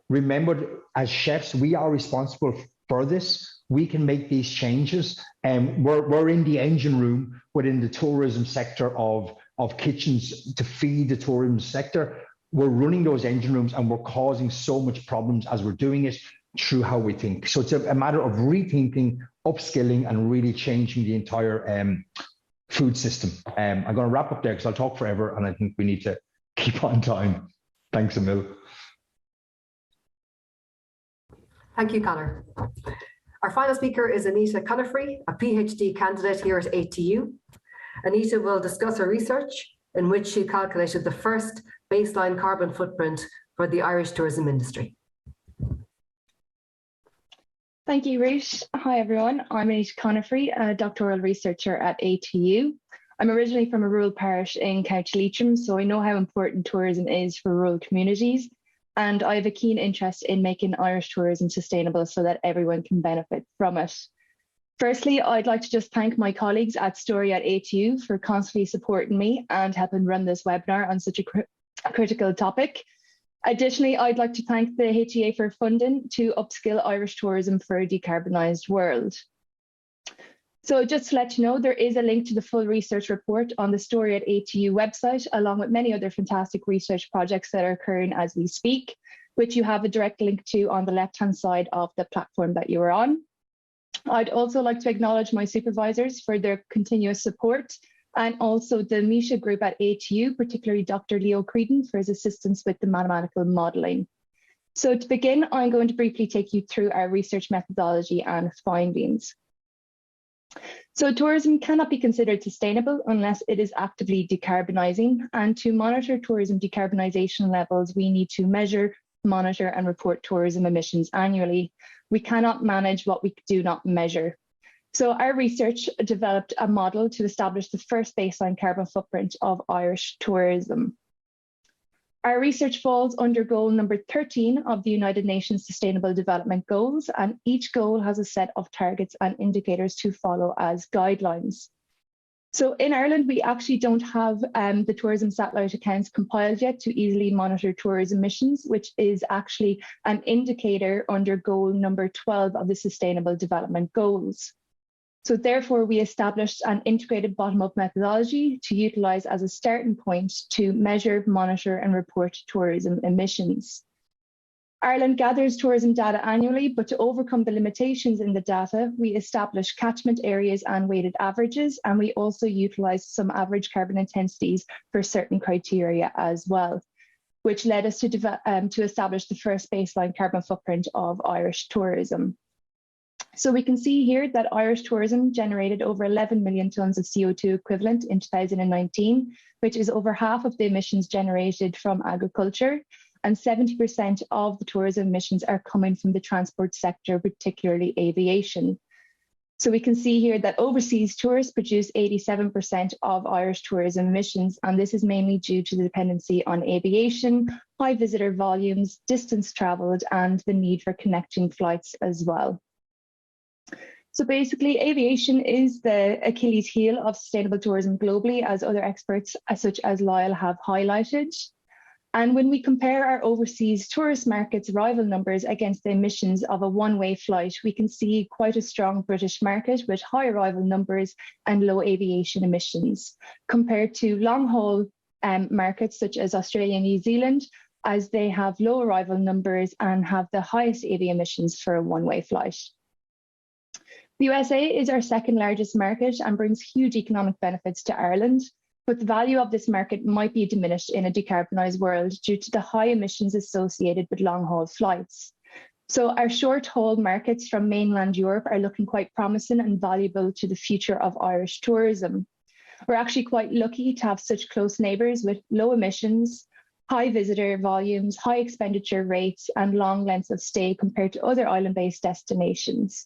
remember, as chefs, we are responsible for this. We can make these changes, and we're in the engine room within the tourism sector of kitchens to feed the tourism sector. We're running those engine rooms, and we're causing so much problems as we're doing it through how we think. So it's a matter of rethinking, upskilling, and really changing the entire food system. I'm going to wrap up there because I'll talk forever, and I think we need to keep on time. Thanks, Emil. Thank you, Conor. Our final speaker is Anita Cunifrey, a PhD candidate here at ATU. Anita will discuss her research in which she calculated the first baseline carbon footprint for the Irish tourism industry. Thank you, Ruth. Hi, everyone. I'm Anita Cunifrey, a doctoral researcher at ATU. I'm originally from a rural parish in County Leitrim, so I know how important tourism is for rural communities. And I have a keen interest in making Irish tourism sustainable so that everyone can benefit from it. Firstly, I'd like to just thank my colleagues at STORY ATU for constantly supporting me and helping run this webinar on such a critical topic. Additionally, I'd like to thank the HEA for funding to upskill Irish tourism for a decarbonised world. So just to let you know, there is a link to the full research report on the STORY ATU website, along with many other fantastic research projects that are occurring as we speak, which you have a direct link to on the left-hand side of the platform that you are on. I'd also like to acknowledge my supervisors for their continuous support, and also the MISA group at ATU, particularly Dr. Leo Creedon for his assistance with the mathematical modelling. So to begin, I'm going to briefly take you through our research methodology and findings. So tourism cannot be considered sustainable unless it is actively decarbonising, and to monitor tourism decarbonisation levels, we need to measure, monitor and report tourism emissions annually. We cannot manage what we do not measure. So our research developed a model to establish the first baseline carbon footprint of Irish tourism. Our research falls under goal number 13 of the United Nations Sustainable Development Goals, and each goal has a set of targets and indicators to follow as guidelines. So in Ireland, we actually don't have the tourism satellite accounts compiled yet to easily monitor tourism emissions, which is actually an indicator under goal number 12 of the Sustainable Development Goals. So therefore, we established an integrated bottom-up methodology to utilise as a starting point to measure, monitor and report tourism emissions. Ireland gathers tourism data annually, but to overcome the limitations in the data, we established catchment areas and weighted averages, and we also utilised some average carbon intensities for certain criteria as well, which led us to establish the first baseline carbon footprint of Irish tourism. So we can see here that Irish tourism generated over 11 million tonnes of CO2 equivalent in 2019, which is over half of the emissions generated from agriculture, and 70% of the tourism emissions are coming from the transport sector, particularly aviation. So we can see here that overseas tourists produce 87% of Irish tourism emissions, and this is mainly due to the dependency on aviation, high visitor volumes, distance travelled, and the need for connecting flights as well. So basically, aviation is the Achilles heel of sustainable tourism globally, as other experts such as Lyle have highlighted. And when we compare our overseas tourist markets' arrival numbers against the emissions of a one-way flight, we can see quite a strong British market with high arrival numbers and low aviation emissions, compared to long-haul markets such as Australia and New Zealand, as they have low arrival numbers and have the highest AV emissions for a one-way flight. The USA is our second largest market and brings huge economic benefits to Ireland, but the value of this market might be diminished in a decarbonised world due to the high emissions associated with long-haul flights. So our short-haul markets from mainland Europe are looking quite promising and valuable to the future of Irish tourism. We're actually quite lucky to have such close neighbours with low emissions, high visitor volumes, high expenditure rates, and long lengths of stay compared to other island-based destinations.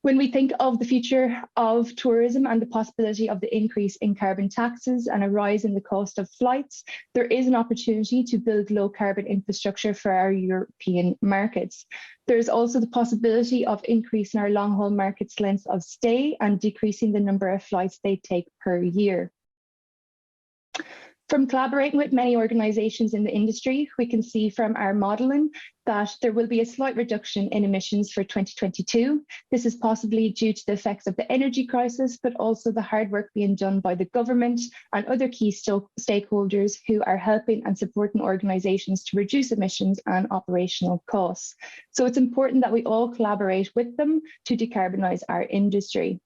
When we think of the future of tourism and the possibility of the increase in carbon taxes and a rise in the cost of flights, there is an opportunity to build low carbon infrastructure for our European markets. There's also the possibility of increasing our long haul markets' length of stay and decreasing the number of flights they take per year. From collaborating with many organisations in the industry, we can see from our modelling that there will be a slight reduction in emissions for 2022. This is possibly due to the effects of the energy crisis, but also the hard work being done by the government and other key stakeholders who are helping and supporting organisations to reduce emissions and operational costs. So it's important that we all collaborate with them to decarbonise our industry.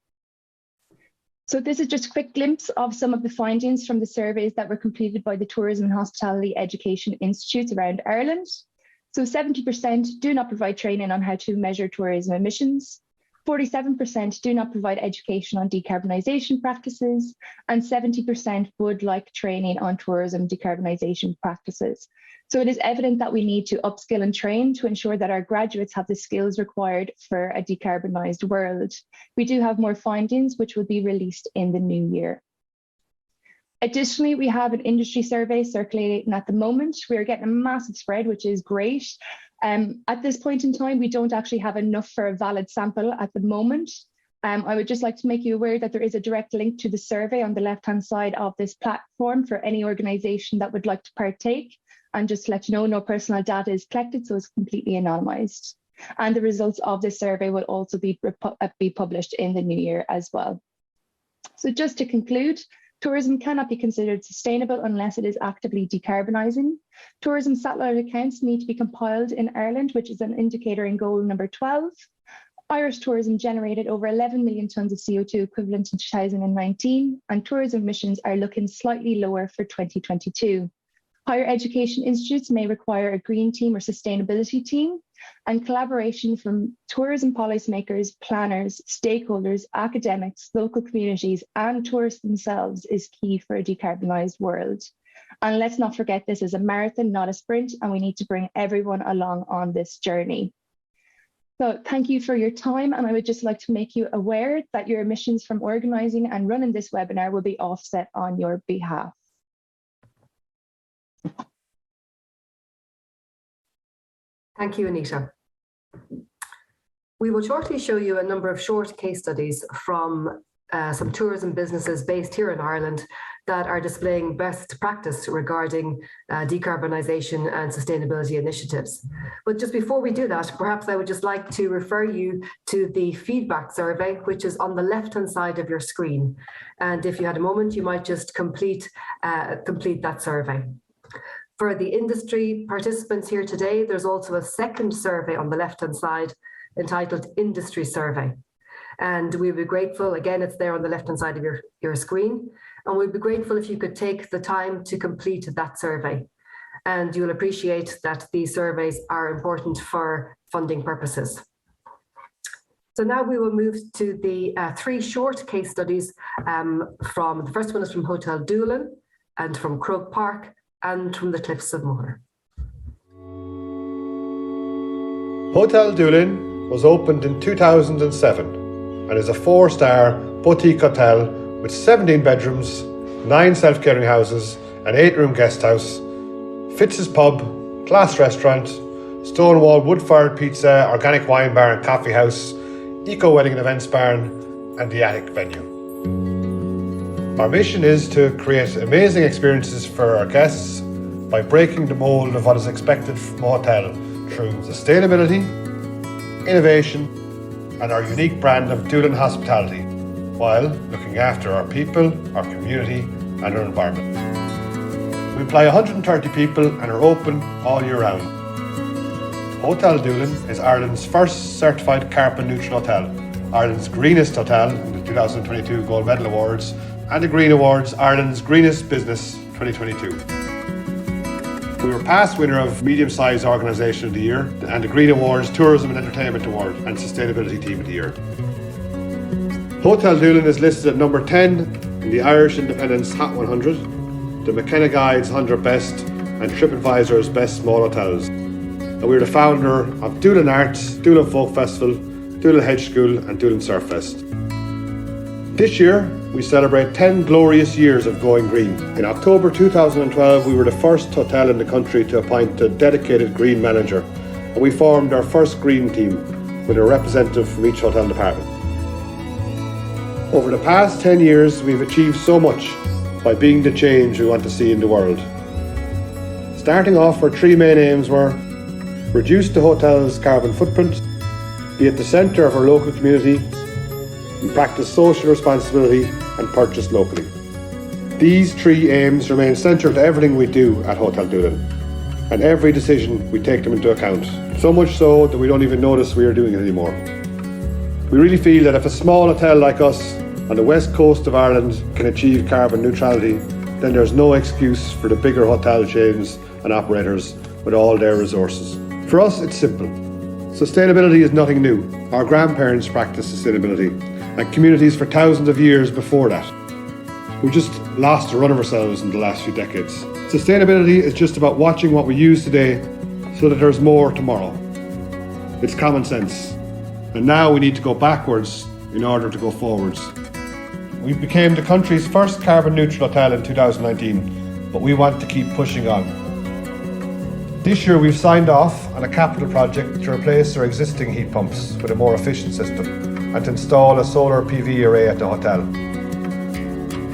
So this is just a quick glimpse of some of the findings from the surveys that were completed by the Tourism and Hospitality Education Institutes around Ireland. So 70% do not provide training on how to measure tourism emissions. 47% do not provide education on decarbonisation practices, and 70% would like training on tourism decarbonisation practices. So it is evident that we need to upskill and train to ensure that our graduates have the skills required for a decarbonised world. We do have more findings which will be released in the new year. Additionally, we have an industry survey circulating at the moment. We are getting a massive spread, which is great. At this point in time, we don't actually have enough for a valid sample at the moment. I would just like to make you aware that there is a direct link to the survey on the left-hand side of this platform for any organisation that would like to partake. And just to let you know, no personal data is collected, so it's completely anonymised. And the results of this survey will also be published in the new year as well. So just to conclude, tourism cannot be considered sustainable unless it is actively decarbonising. Tourism satellite accounts need to be compiled in Ireland, which is an indicator in goal number 12. Irish tourism generated over 11 million tonnes of CO2 equivalent in 2019, and tourism emissions are looking slightly lower for 2022. Higher education institutes may require a green team or sustainability team, and collaboration from tourism policymakers, planners, stakeholders, academics, local communities, and tourists themselves is key for a decarbonised world. And let's not forget, this is a marathon, not a sprint, and we need to bring everyone along on this journey. So thank you for your time, and I would just like to make you aware that your emissions from organising and running this webinar will be offset on your behalf. Thank you, Anita. We will shortly show you a number of short case studies from some tourism businesses based here in Ireland that are displaying best practice regarding decarbonisation and sustainability initiatives. But just before we do that, perhaps I would just like to refer you to the feedback survey, which is on the left-hand side of your screen. And if you had a moment, you might just complete that survey. For the industry participants here today, there's also a second survey on the left-hand side entitled Industry Survey. And we'd be grateful, again, it's there on the left-hand side of your screen, and we'd be grateful if you could take the time to complete that survey. And you'll appreciate that these surveys are important for funding purposes. So now we will move to the three short case studies the first one is from Hotel Doolin and from Croke Park, and from the Cliffs of Moher. Hotel Doolin was opened in 2007 and is a 4-star boutique hotel with 17 bedrooms, 9 self-catering houses, an 8-room guest house, Fitz's Pub, glass restaurant, stone-wall wood-fired pizza, organic wine bar and coffee house, eco-wedding and events barn, and the attic venue. Our mission is to create amazing experiences for our guests by breaking the mould of what is expected from a hotel through sustainability, innovation, and our unique brand of Doolin hospitality, while looking after our people, our community, and our environment. We employ 130 people and are open all year round. Hotel Doolin is Ireland's first certified carbon neutral hotel, Ireland's greenest hotel in the 2022 Gold Medal Awards, and the Green Awards Ireland's Greenest Business 2022. We were past winner of Medium Sized Organisation of the Year and the Green Awards Tourism and Entertainment Award and Sustainability Team of the Year. Hotel Doolin is listed at number 10 in the Irish Independent's Hot 100, the McKenna Guide's 100 Best and TripAdvisor's Best Small Hotels. And we're the founder of Doolin Arts, Doolin Folk Festival, Doolin Hedge School and Doolin Surf Fest. This year, we celebrate 10 glorious years of going green. In October 2012, we were the first hotel in the country to appoint a dedicated green manager, and we formed our first green team with a representative from each hotel department. Over the past 10 years, we've achieved so much by being the change we want to see in the world. Starting off, our three main aims were reduce the hotel's carbon footprint, be at the centre of our local community, and practice social responsibility and purchase locally. These three aims remain central to everything we do at Hotel Doolin, and every decision we take them into account, so much so that we don't even notice we are doing it anymore. We really feel that if a small hotel like us on the west coast of Ireland can achieve carbon neutrality, then there's no excuse for the bigger hotel chains and operators with all their resources. For us, it's simple. Sustainability is nothing new. Our grandparents practiced sustainability, and communities for thousands of years before that. We just lost the run of ourselves in the last few decades. Sustainability is just about watching what we use today so that there's more tomorrow. It's common sense. And now we need to go backwards in order to go forwards. We became the country's first carbon neutral hotel in 2019, but we want to keep pushing on. This year we've signed off on a capital project to replace our existing heat pumps with a more efficient system and to install a solar PV array at the hotel.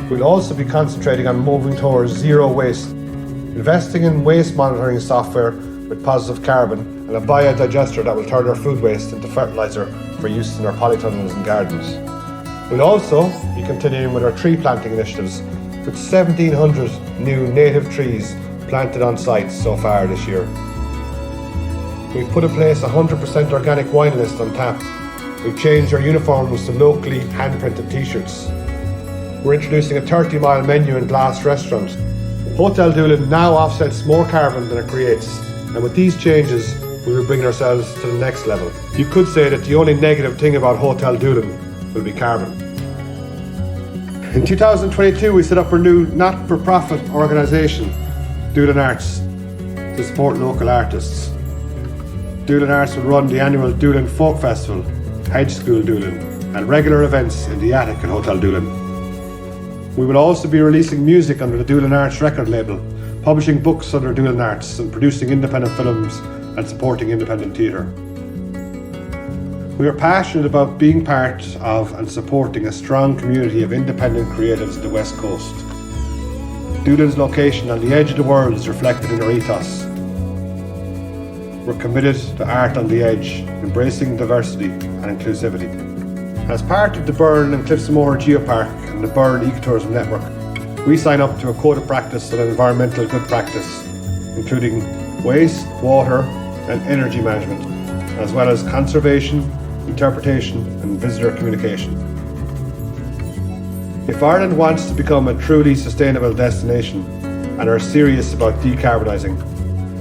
We'll also be concentrating on moving towards zero waste, investing in waste monitoring software with positive carbon and a biodigester that will turn our food waste into fertiliser for use in our polytunnels and gardens. We'll also be continuing with our tree planting initiatives with 1,700 new native trees planted on site so far this year. We've put in place a 100% organic wine list on tap. We've changed our uniforms to locally hand-printed t-shirts. We're introducing a 30-mile menu in Glass restaurant. Hotel Doolin now offsets more carbon than it creates, and with these changes, we will bring ourselves to the next level. You could say that the only negative thing about Hotel Doolin will be carbon. In 2022, we set up our new not-for-profit organisation, Doolin Arts, to support local artists. Doolin Arts will run the annual Doolin Folk Festival, Hedge School Doolin, and regular events in the attic at Hotel Doolin. We will also be releasing music under the Doolin Arts record label, publishing books under Doolin Arts, and producing independent films and supporting independent theatre. We are passionate about being part of and supporting a strong community of independent creatives in the West Coast. Doolin's location on the edge of the world is reflected in our ethos. We're committed to art on the edge, embracing diversity and inclusivity. As part of the Burn and Cliffsmore Geopark and the Burn Ecotourism Network, we sign up to a code of practice on environmental good practice, including waste, water and energy management, as well as conservation, interpretation and visitor communication. If Ireland wants to become a truly sustainable destination and are serious about decarbonising,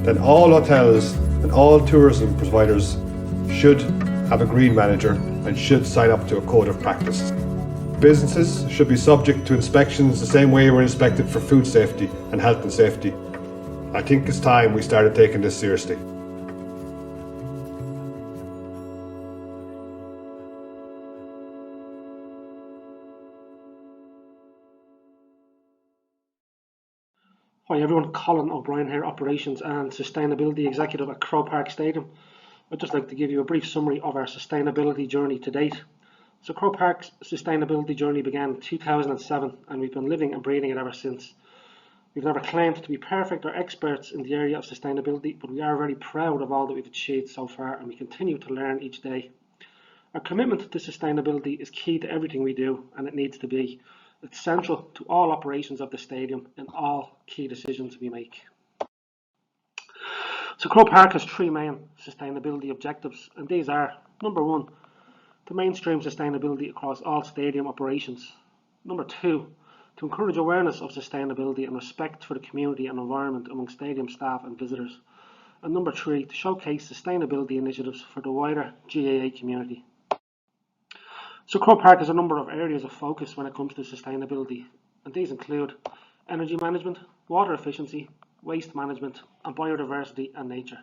then all hotels and all tourism providers should have a green manager and should sign up to a code of practice. Businesses should be subject to inspections the same way we're inspected for food safety and health and safety. I think it's time we started taking this seriously. Hi everyone, Colin O'Brien here, Operations and Sustainability Executive at Croke Park Stadium. I'd just like to give you a brief summary of our sustainability journey to date. So Croke Park's sustainability journey began in 2007 and we've been living and breathing it ever since. We've never claimed to be perfect or experts in the area of sustainability, but we are very proud of all that we've achieved so far and we continue to learn each day. Our commitment to sustainability is key to everything we do and it needs to be. It's central to all operations of the stadium and all key decisions we make. So Croke Park has three main sustainability objectives, and these are: number one, to mainstream sustainability across all stadium operations; number two, to encourage awareness of sustainability and respect for the community and environment among stadium staff and visitors; and number three, to showcase sustainability initiatives for the wider GAA community. So Croke Park has a number of areas of focus when it comes to sustainability, and these include energy management, water efficiency, waste management and biodiversity and nature.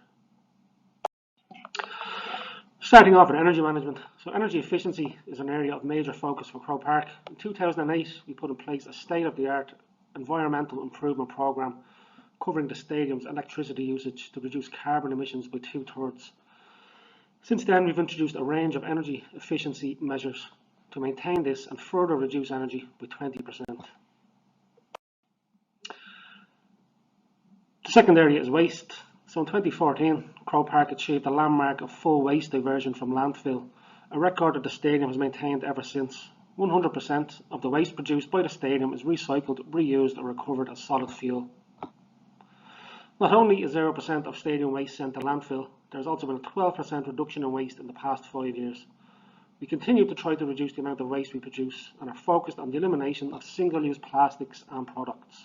Starting off with energy management. So energy efficiency is an area of major focus for Croke Park. In 2008 we put in place a state-of-the-art environmental improvement programme covering the stadium's electricity usage to reduce carbon emissions by 2/3. Since then we've introduced a range of energy efficiency measures to maintain this and further reduce energy by 20%. The second area is waste. So in 2014, Croke Park achieved a landmark of full waste diversion from landfill, a record that the stadium has maintained ever since. 100% of the waste produced by the stadium is recycled, reused or recovered as solid fuel. Not only is 0% of stadium waste sent to landfill, there has also been a 12% reduction in waste in the past 5 years. We continue to try to reduce the amount of waste we produce and are focused on the elimination of single-use plastics and products.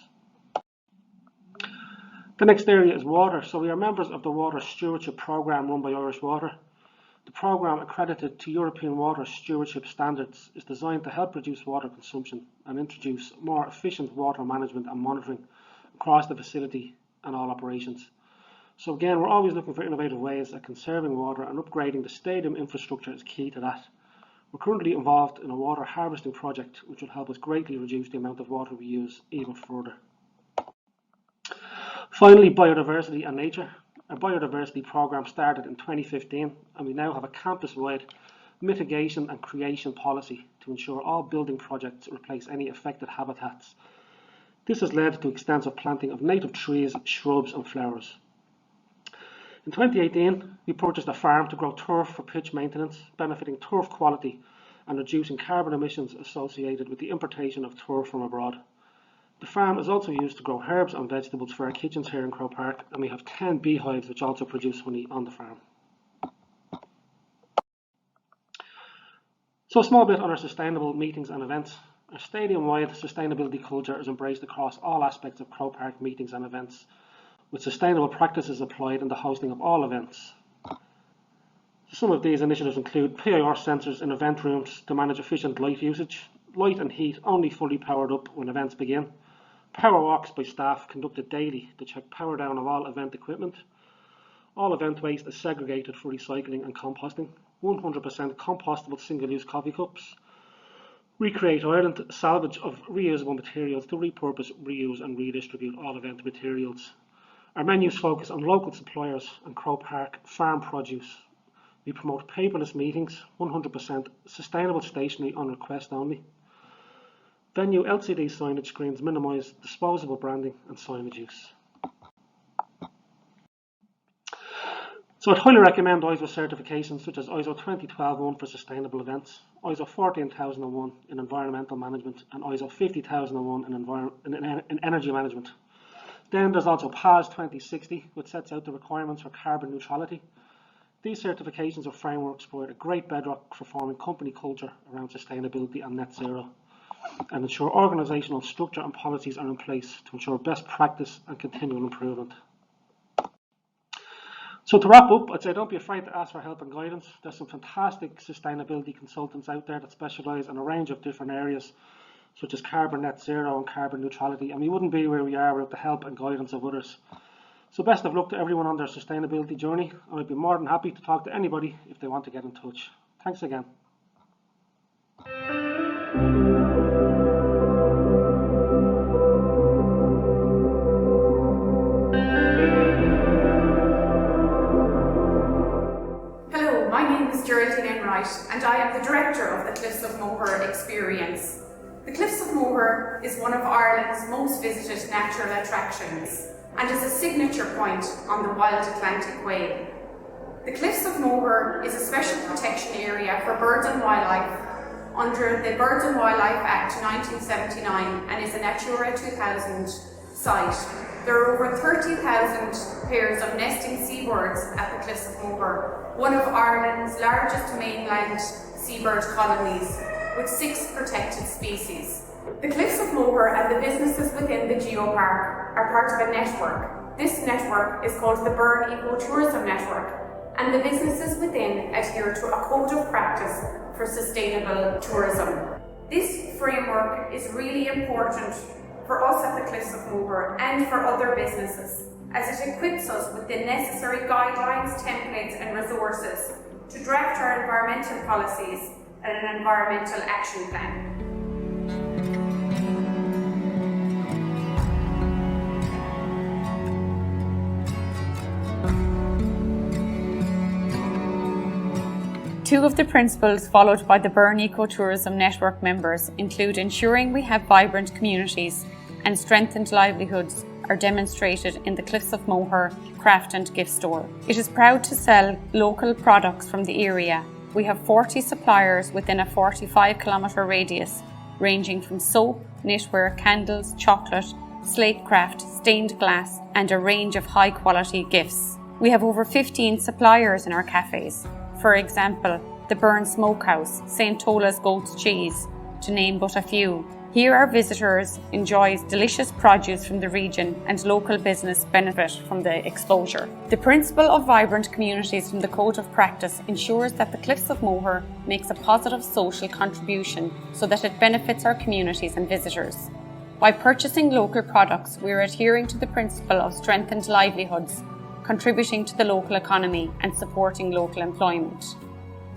The next area is water. So we are members of the Water Stewardship Programme run by Irish Water. The programme, accredited to European water stewardship standards, is designed to help reduce water consumption and introduce more efficient water management and monitoring across the facility and all operations. So again, we're always looking for innovative ways at conserving water, and upgrading the stadium infrastructure is key to that. We're currently involved in a water harvesting project which will help us greatly reduce the amount of water we use even further. Finally, biodiversity and nature. Our biodiversity programme started in 2015, and we now have a campus-wide mitigation and creation policy to ensure all building projects replace any affected habitats. This has led to extensive planting of native trees, shrubs and flowers. In 2018, we purchased a farm to grow turf for pitch maintenance, benefiting turf quality and reducing carbon emissions associated with the importation of turf from abroad. The farm is also used to grow herbs and vegetables for our kitchens here in Croke Park, and we have 10 beehives which also produce honey on the farm. So a small bit on our sustainable meetings and events. Our stadium-wide sustainability culture is embraced across all aspects of Croke Park meetings and events, with sustainable practices applied in the hosting of all events. Some of these initiatives include PIR sensors in event rooms to manage efficient light usage, light and heat only fully powered up when events begin, power walks by staff conducted daily to check power down of all event equipment. All event waste is segregated for recycling and composting, 100% compostable single-use coffee cups. Recreate Ireland, salvage of reusable materials to repurpose, reuse and redistribute all event materials. Our menus focus on local suppliers and Croke Park farm produce. We promote paperless meetings, 100% sustainable stationery on request only. Venue LCD signage screens minimise disposable branding and signage use. So I'd highly recommend ISO certifications such as ISO 20001 for sustainable events, ISO 14001 in environmental management, and ISO 50001 in energy management. Then there's also PAS 2060, which sets out the requirements for carbon neutrality. These certifications or frameworks provide a great bedrock for forming company culture around sustainability and net zero, and ensure organisational structure and policies are in place to ensure best practice and continual improvement. So to wrap up, I'd say don't be afraid to ask for help and guidance. There's some fantastic sustainability consultants out there that specialise in a range of different areas, such as carbon net zero and carbon neutrality, and we wouldn't be where we are without the help and guidance of others. So best of luck to everyone on their sustainability journey, and I'd be more than happy to talk to anybody if they want to get in touch. Thanks again. Hello, my name is Geraldine Enright, and I am the Director of the Cliffs of Moher Experience. The Cliffs of Moher is one of Ireland's most visited natural attractions and is a signature point on the Wild Atlantic Way. The Cliffs of Moher is a special protection area for birds and wildlife under the Birds and Wildlife Act 1979 and is a Natura 2000 site. There are over 30,000 pairs of nesting seabirds at the Cliffs of Moher, one of Ireland's largest mainland seabird colonies, with 6 protected species. The Cliffs of Moher and the businesses within the Geopark are part of a network. This network is called the Burn Ecotourism Network, and the businesses within adhere to a code of practice for sustainable tourism. This framework is really important for us at the Cliffs of Moher and for other businesses, as it equips us with the necessary guidelines, templates and resources to draft our environmental policies and an environmental action plan. Two of the principles followed by the Burn Ecotourism Network members include ensuring we have vibrant communities and strengthened livelihoods are demonstrated in the Cliffs of Moher Craft and Gift Store. It is proud to sell local products from the area. We have 40 suppliers within a 45-kilometre radius, ranging from soap, knitwear, candles, chocolate, slate craft, stained glass, and a range of high-quality gifts. We have over 15 suppliers in our cafes. For example, the Burn Smokehouse, St. Tola's Goat's Cheese, to name but a few. Here our visitors enjoy delicious produce from the region and local business benefit from the exposure. The principle of vibrant communities from the Code of Practice ensures that the Cliffs of Moher makes a positive social contribution so that it benefits our communities and visitors. By purchasing local products, we are adhering to the principle of strengthened livelihoods, contributing to the local economy and supporting local employment.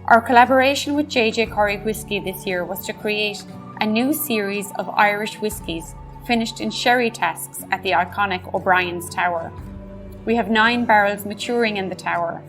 Our collaboration with JJ Corrie Whisky this year was to create a new series of Irish whiskies finished in sherry casks at the iconic O'Brien's Tower. We have 9 barrels maturing in the tower.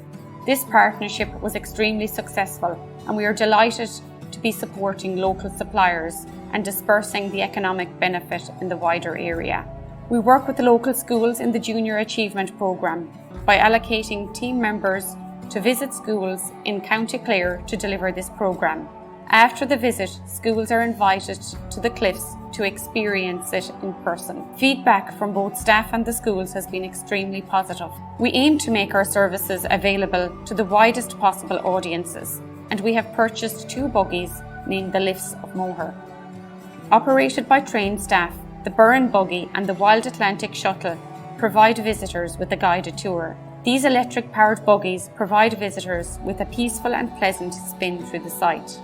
This partnership was extremely successful, and we are delighted to be supporting local suppliers and dispersing the economic benefit in the wider area. We work with the local schools in the Junior Achievement Programme by allocating team members to visit schools in County Clare to deliver this programme. After the visit, schools are invited to the Cliffs to experience it in person. Feedback from both staff and the schools has been extremely positive. We aim to make our services available to the widest possible audiences, and we have purchased 2 buggies named the Lifts of Moher. Operated by trained staff, the Burren Buggy and the Wild Atlantic Shuttle provide visitors with a guided tour. These electric-powered buggies provide visitors with a peaceful and pleasant spin through the site.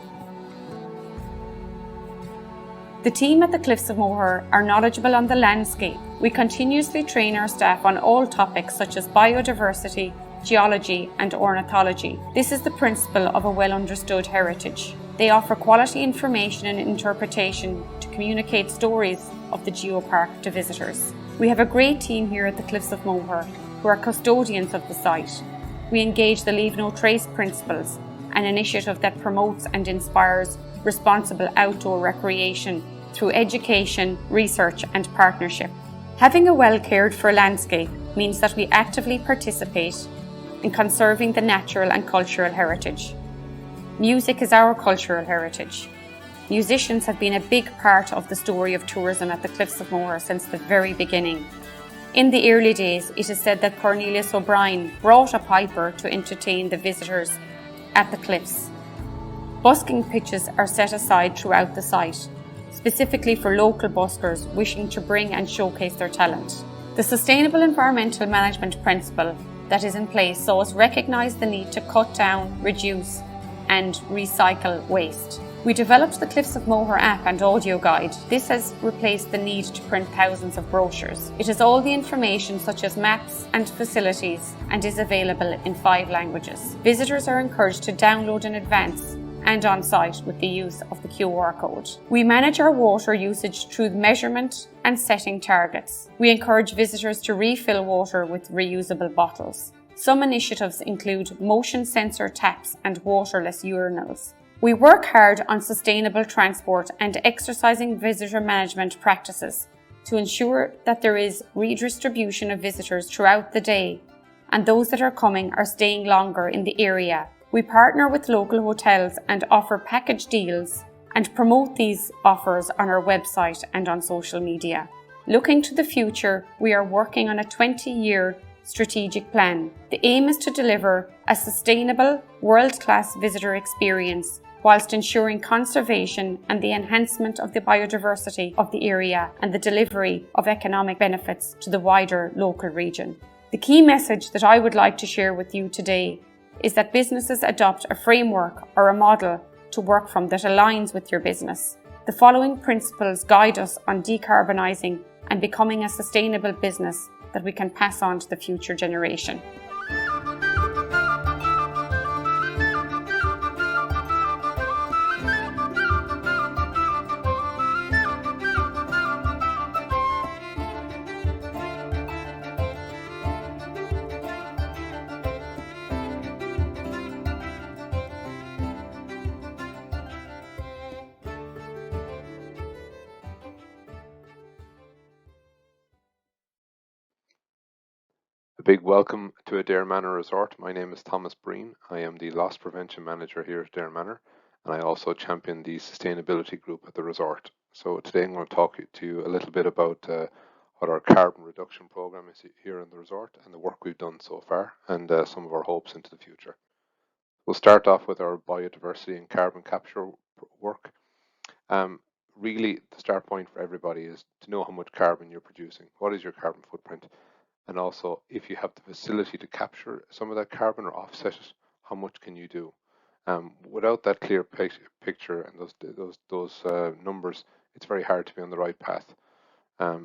The team at the Cliffs of Moher are knowledgeable on the landscape. We continuously train our staff on all topics such as biodiversity, geology and ornithology. This is the principle of a well-understood heritage. They offer quality information and interpretation to communicate stories of the geopark to visitors. We have a great team here at the Cliffs of Moher who are custodians of the site. We engage the Leave No Trace principles, an initiative that promotes and inspires responsible outdoor recreation through education, research and partnership. Having a well cared for landscape means that we actively participate in conserving the natural and cultural heritage. Music is our cultural heritage. Musicians have been a big part of the story of tourism at the Cliffs of Moher since the very beginning. In the early days, it is said that Cornelius O'Brien brought a piper to entertain the visitors at the cliffs. Busking pitches are set aside throughout the site, specifically for local buskers wishing to bring and showcase their talent. The sustainable environmental management principle that is in place saw us recognise the need to cut down, reduce and recycle waste. We developed the Cliffs of Moher app and audio guide. This has replaced the need to print thousands of brochures. It has all the information such as maps and facilities and is available in 5 languages. Visitors are encouraged to download in advance and on site with the use of the QR code. We manage our water usage through measurement and setting targets. We encourage visitors to refill water with reusable bottles. Some initiatives include motion sensor taps and waterless urinals. We work hard on sustainable transport and exercising visitor management practices to ensure that there is redistribution of visitors throughout the day and those that are coming are staying longer in the area. We partner with local hotels and offer package deals and promote these offers on our website and on social media. Looking to the future, we are working on a 20-year strategic plan. The aim is to deliver a sustainable, world-class visitor experience whilst ensuring conservation and the enhancement of the biodiversity of the area and the delivery of economic benefits to the wider local region. The key message that I would like to share with you today is that businesses adopt a framework or a model to work from that aligns with your business. The following principles guide us on decarbonising and becoming a sustainable business that we can pass on to the future generation. A big welcome to Adair Manor Resort. My name is Thomas Breen. I am the Loss Prevention Manager here at Adair Manor, and I also champion the sustainability group at the resort. So today I'm going to talk to you a little bit about what our carbon reduction program is here in the resort and the work we've done so far and some of our hopes into the future. We'll start off with our biodiversity and carbon capture work. really the start point for everybody is to know how much carbon you're producing. What is your carbon footprint? And also, if you have the facility to capture some of that carbon or offset it, how much can you do? Without that clear picture and those numbers, it's very hard to be on the right path.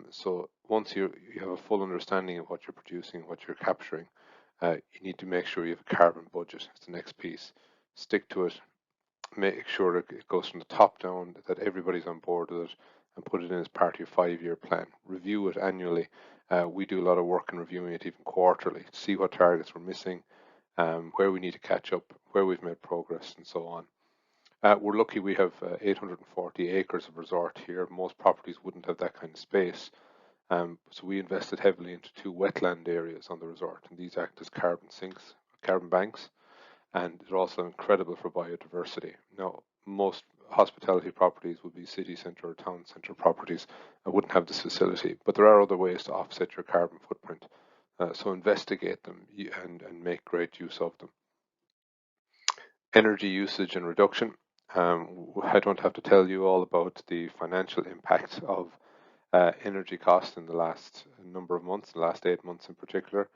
So once you have a full understanding of what you're producing, what you're capturing, you need to make sure you have a carbon budget. It's the next piece. Stick to it. Make sure that it goes from the top down, that everybody's on board with it, and put it in as part of your 5-year plan. Review it annually. We do a lot of work in reviewing it even quarterly to see what targets we're missing, where we need to catch up, where we've made progress, and so on. We're lucky we have 840 acres of resort here. Most properties wouldn't have that kind of space. So we invested heavily into 2 wetland areas on the resort, and these act as carbon sinks, carbon banks, and they're also incredible for biodiversity. Now, most hospitality properties would be city centre or town centre properties and wouldn't have this facility, but there are other ways to offset your carbon footprint. So investigate them and make great use of them. Energy usage and reduction. I don't have to tell you all about the financial impact of energy costs in the last number of months, the last 8 months in particular.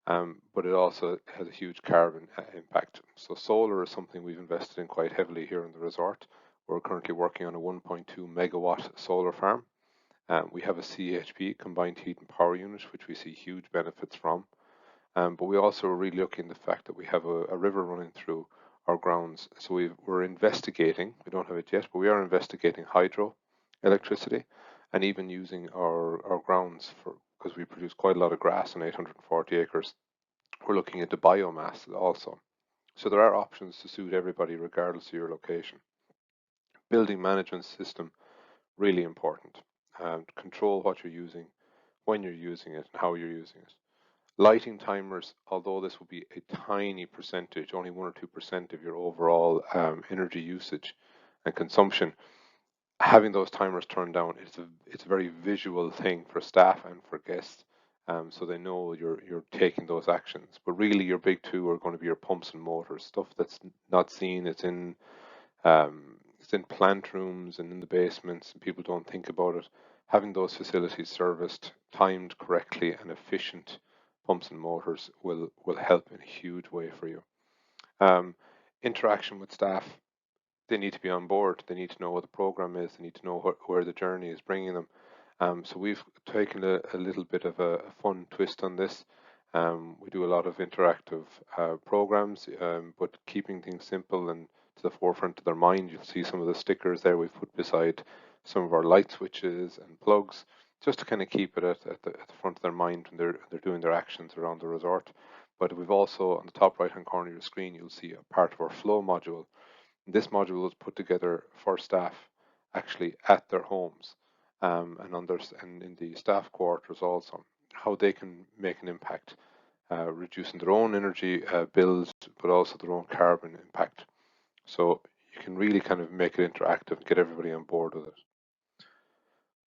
But it also has a huge carbon impact. So solar is something we've invested in quite heavily here in the resort. We're currently working on a 1.2 megawatt solar farm. We have a CHP, combined heat and power unit, which we see huge benefits from. But we also are really looking at the fact that we have a river running through our grounds. So we're investigating, we don't have it yet, but we are investigating hydro electricity and even using our grounds because we produce quite a lot of grass on 840 acres. We're looking into biomass also. So there are options to suit everybody regardless of your location. Building management system, really important. Control what you're using, when you're using it, and how you're using it. Lighting timers, although this will be a tiny percentage, only 1 or 2% of your overall energy usage and consumption, having those timers turned down, it's a very visual thing for staff and for guests, so they know you're taking those actions. But really, your big 2 are going to be your pumps and motors, stuff that's not seen. It's in plant rooms and in the basements, and people don't think about it. Having those facilities serviced, timed correctly, and efficient pumps and motors will help in a huge way for you. Interaction with staff. They need to be on board. They need to know what the program is. They need to know where the journey is bringing them. So we've taken a little bit of a fun twist on this. We do a lot of interactive programs, but keeping things simple and to the forefront of their mind. You'll see some of the stickers there we've put beside some of our light switches and plugs, just to kind of keep it at the front of their mind when they're doing their actions around the resort. But we've also, on the top right-hand corner of your screen, you'll see a part of our flow module. This module was put together for staff actually at their homes and in the staff quarters also, how they can make an impact, reducing their own energy bills, but also their own carbon impact. So you can really kind of make it interactive and get everybody on board with it.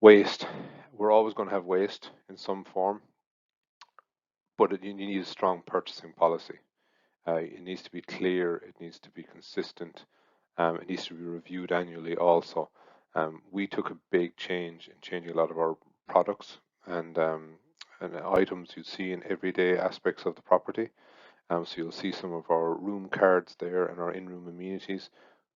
Waste. We're always going to have waste in some form, but you need a strong purchasing policy. It needs to be clear, it needs to be consistent, it needs to be reviewed annually also. We took a big change in changing a lot of our products and items you see in everyday aspects of the property. So you'll see some of our room cards there and our in-room amenities.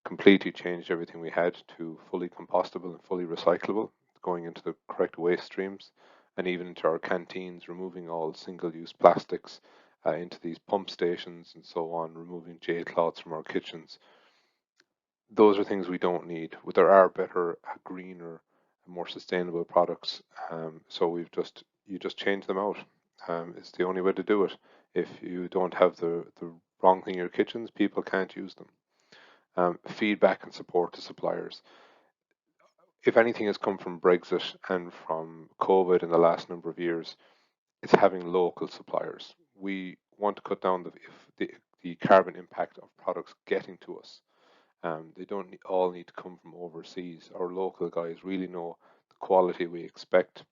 Completely changed everything we had to fully compostable and fully recyclable, going into the correct waste streams, and even into our canteens, removing all single-use plastics, into these pump stations and so on, removing J cloths from our kitchens. Those are things we don't need. There are better, greener, more sustainable products. So you just change them out. It's the only way to do it. If you don't have the wrong thing in your kitchens, people can't use them. Feedback and support to suppliers. If anything has come from Brexit and from COVID in the last number of years, it's having local suppliers. We want to cut down the carbon impact of products getting to us. They don't all need to come from overseas. Our local guys really know the quality we expect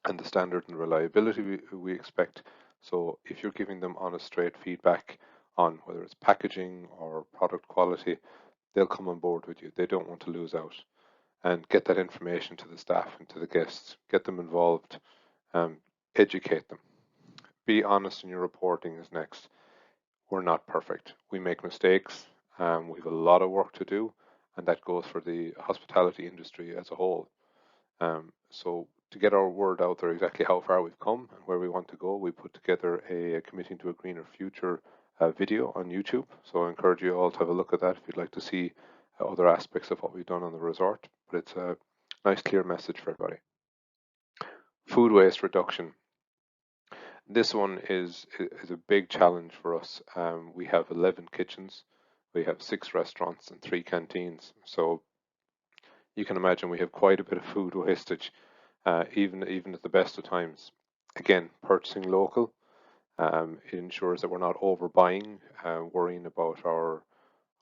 and the standard and reliability we expect. So if you're giving them honest, straight feedback on whether it's packaging or product quality, they'll come on board with you. They don't want to lose out. and get that information to the staff and to the guests, get them involved, educate them. Be honest in your reporting is next. We're not perfect. We make mistakes. We have a lot of work to do, and that goes for the hospitality industry as a whole. So to get our word out there exactly how far we've come and where we want to go, we put together a Committing to a Greener Future video on YouTube. So I encourage you all to have a look at that if you'd like to see other aspects of what we've done on the resort. But it's a nice, clear message for everybody. Food waste reduction. This one is a big challenge for us. We have 11 kitchens, we have 6 restaurants and 3 canteens. So you can imagine we have quite a bit of food wastage, even at the best of times. Again, purchasing local, it ensures that we're not overbuying, worrying about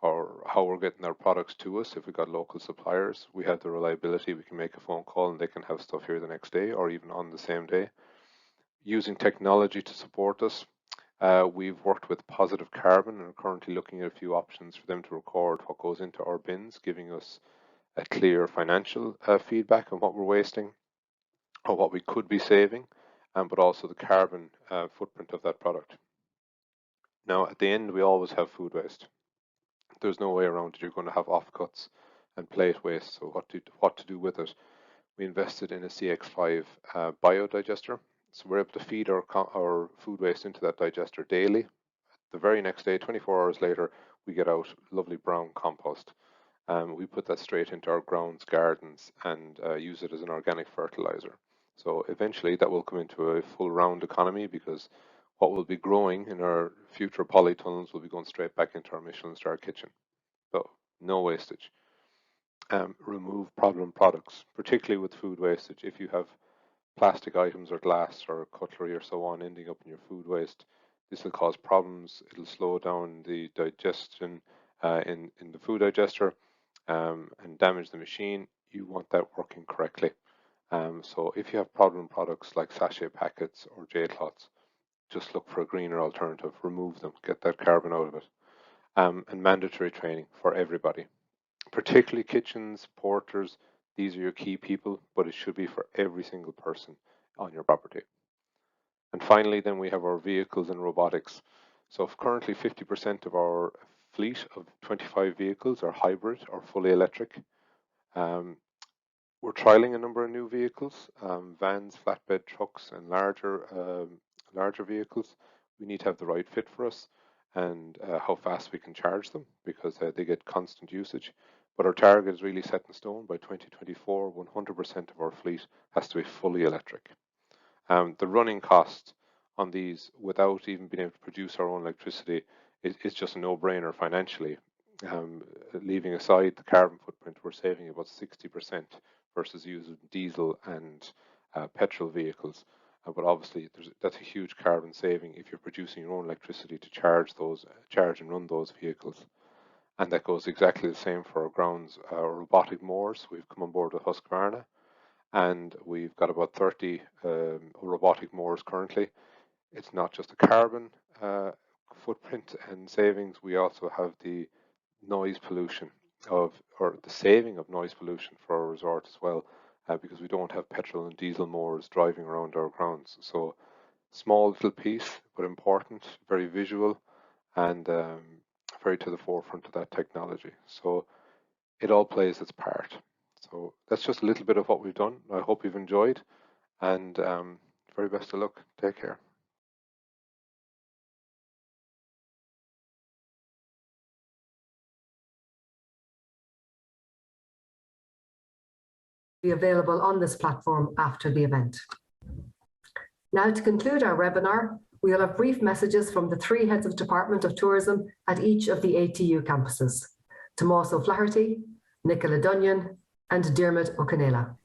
how we're getting our products to us. If we've got local suppliers, we have the reliability. We can make a phone call and they can have stuff here the next day or even on the same day. Using technology to support us, we've worked with Positive Carbon and are currently looking at a few options for them to record what goes into our bins, giving us a clear financial feedback on what we're wasting or what we could be saving, but also the carbon footprint of that product. Now, at the end, we always have food waste. There's no way around it. You're going to have offcuts and plate waste. So what to do with it? We invested in a CX5 biodigester. So we're able to feed our food waste into that digester daily. The very next day, 24 hours later, we get out lovely brown compost. We put that straight into our grounds, gardens, and use it as an organic fertilizer. So eventually that will come into a full round economy, because what will be growing in our future polytunnels will be going straight back into our Michelin star kitchen. So no wastage. Remove problem products, particularly with food wastage. If you have plastic items or glass or cutlery or so on ending up in your food waste, this will cause problems. It'll slow down the digestion in the food digester and damage the machine. You want that working correctly. So if you have problem products like sachet packets or J-cloths, just look for a greener alternative. Remove them. Get that carbon out of it. And mandatory training for everybody, particularly kitchens, porters. These are your key people, but it should be for every single person on your property. And finally, then we have our vehicles and robotics. So if currently 50% of our fleet of 25 vehicles are hybrid or fully electric. We're trialing a number of new vehicles, vans, flatbed trucks, and larger vehicles. We need to have the right fit for us and how fast we can charge them, because they get constant usage. But our target is really set in stone. By 2024, 100% of our fleet has to be fully electric. The running cost on these, without even being able to produce our own electricity, is just a no-brainer financially. Leaving aside the carbon footprint, we're saving about 60% versus using diesel and petrol vehicles. But obviously, that's a huge carbon saving if you're producing your own electricity to charge and run those vehicles. And that goes exactly the same for our grounds, our robotic mowers. We've come on board with Husqvarna, and we've got about 30 robotic mowers currently. It's not just a carbon footprint and savings. We also have the noise pollution or the saving of noise pollution for our resort as well, because we don't have petrol and diesel mowers driving around our grounds. So small little piece, but important, very visual, and very to the forefront of that technology. So it all plays its part. So that's just a little bit of what we've done. I hope you've enjoyed, and very best of luck. Take care. Be available on this platform after the event. Now, to conclude our webinar, we will have brief messages from the 3 heads of Department of Tourism at each of the ATU campuses: Tomás O'Flaherty, Nicola Dunyan, and Dermot O'Canela.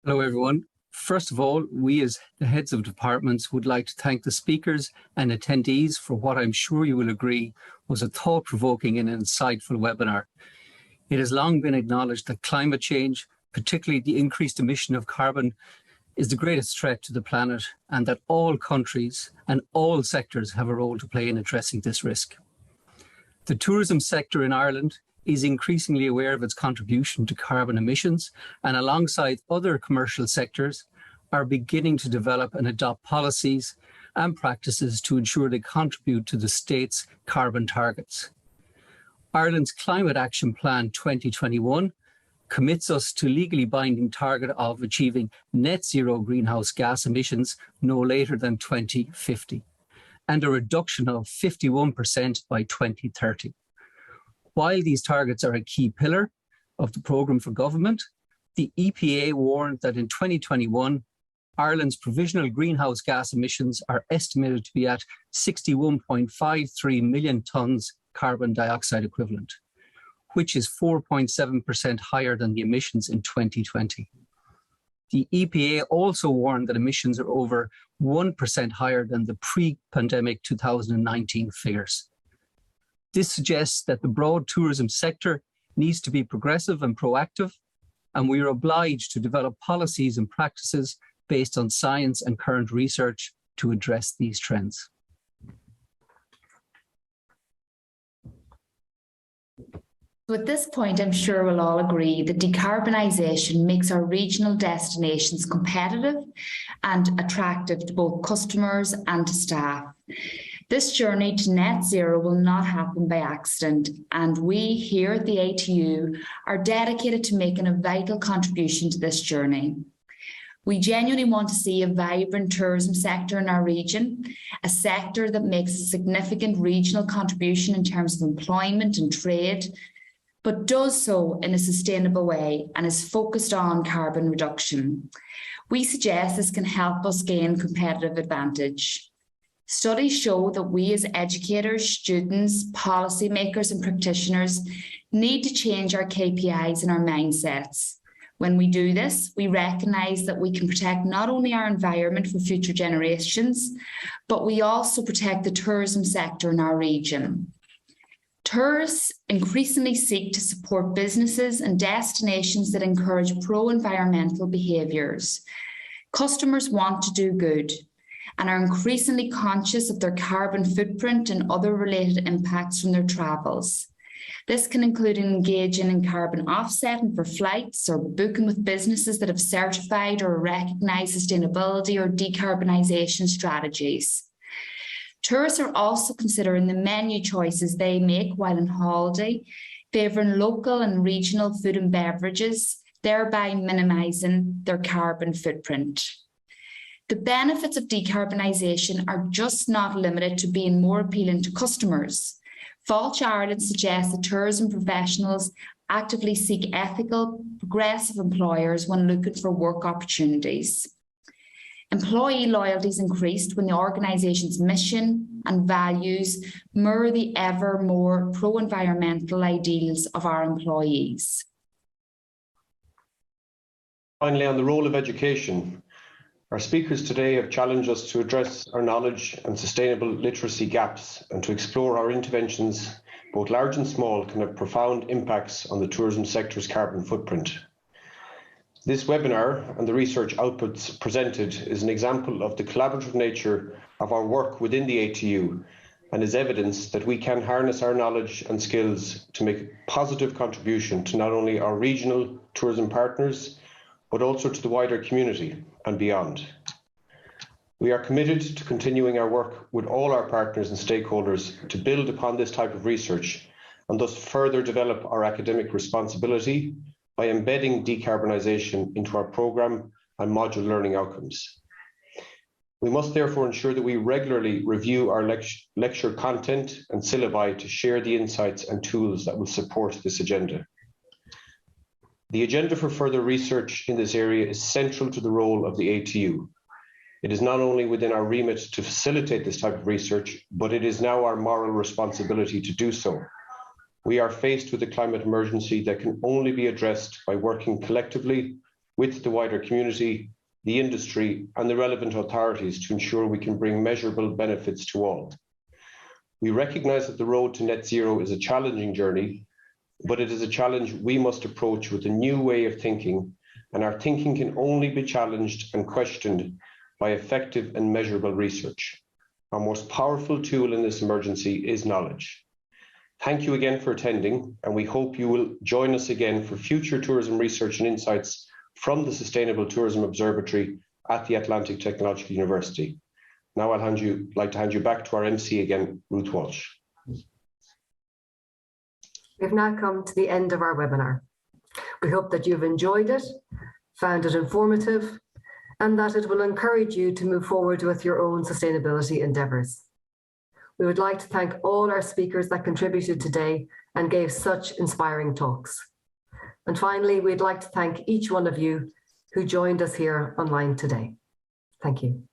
Hello, everyone. First of all, we as the heads of departments would like to thank the speakers and attendees for what I'm sure you will agree was a thought-provoking and insightful webinar. It has long been acknowledged that climate change, particularly the increased emission of carbon, is the greatest threat to the planet, and that all countries and all sectors have a role to play in addressing this risk. The tourism sector in Ireland is increasingly aware of its contribution to carbon emissions, and alongside other commercial sectors, are beginning to develop and adopt policies and practices to ensure they contribute to the state's carbon targets. Ireland's Climate Action Plan 2021 commits us to legally binding target of achieving net zero greenhouse gas emissions no later than 2050, and a reduction of 51% by 2030. While these targets are a key pillar of the programme for government, the EPA warned that in 2021, Ireland's provisional greenhouse gas emissions are estimated to be at 61.53 million tonnes carbon dioxide equivalent, which is 4.7% higher than the emissions in 2020. The EPA also warned that emissions are over 1% higher than the pre-pandemic 2019 figures. This suggests that the broad tourism sector needs to be progressive and proactive, and we are obliged to develop policies and practices based on science and current research to address these trends. So at this point, I'm sure we'll all agree that decarbonisation makes our regional destinations competitive and attractive to both customers and to staff. This journey to net zero will not happen by accident, and we here at the ATU are dedicated to making a vital contribution to this journey. We genuinely want to see a vibrant tourism sector in our region, a sector that makes a significant regional contribution in terms of employment and trade, but does so in a sustainable way and is focused on carbon reduction. We suggest this can help us gain competitive advantage. Studies show that we as educators, students, policymakers and practitioners need to change our KPIs and our mindsets. When we do this, we recognise that we can protect not only our environment for future generations, but we also protect the tourism sector in our region. Tourists increasingly seek to support businesses and destinations that encourage pro-environmental behaviours. Customers want to do good and are increasingly conscious of their carbon footprint and other related impacts from their travels. This can include engaging in carbon offsetting for flights or booking with businesses that have certified or recognised sustainability or decarbonisation strategies. Tourists are also considering the menu choices they make while on holiday, favouring local and regional food and beverages, thereby minimising their carbon footprint. The benefits of decarbonisation are just not limited to being more appealing to customers. Falch Ireland suggests that tourism professionals actively seek ethical, progressive employers when looking for work opportunities. Employee loyalty is increased when the organisation's mission and values mirror the ever more pro-environmental ideals of our employees. Finally, on the role of education, our speakers today have challenged us to address our knowledge and sustainable literacy gaps and to explore how interventions, both large and small, can have profound impacts on the tourism sector's carbon footprint. This webinar and the research outputs presented is an example of the collaborative nature of our work within the ATU and is evidence that we can harness our knowledge and skills to make a positive contribution to not only our regional tourism partners, but also to the wider community and beyond. We are committed to continuing our work with all our partners and stakeholders to build upon this type of research and thus further develop our academic responsibility by embedding decarbonisation into our programme and module learning outcomes. We must therefore ensure that we regularly review our lecture content and syllabi to share the insights and tools that will support this agenda. The agenda for further research in this area is central to the role of the ATU. It is not only within our remit to facilitate this type of research, but it is now our moral responsibility to do so. We are faced with a climate emergency that can only be addressed by working collectively with the wider community, the industry, and the relevant authorities to ensure we can bring measurable benefits to all. We recognise that the road to net zero is a challenging journey, but it is a challenge we must approach with a new way of thinking, and our thinking can only be challenged and questioned by effective and measurable research. Our most powerful tool in this emergency is knowledge. Thank you again for attending, and we hope you will join us again for future tourism research and insights from the Sustainable Tourism Observatory at the Atlantic Technological University. Now I'll like to hand you back to our MC again, Ruth Walsh. We've now come to the end of our webinar. We hope that you've enjoyed it, found it informative, and that it will encourage you to move forward with your own sustainability endeavours. We would like to thank all our speakers that contributed today and gave such inspiring talks. And finally, we'd like to thank each one of you who joined us here online today. Thank you.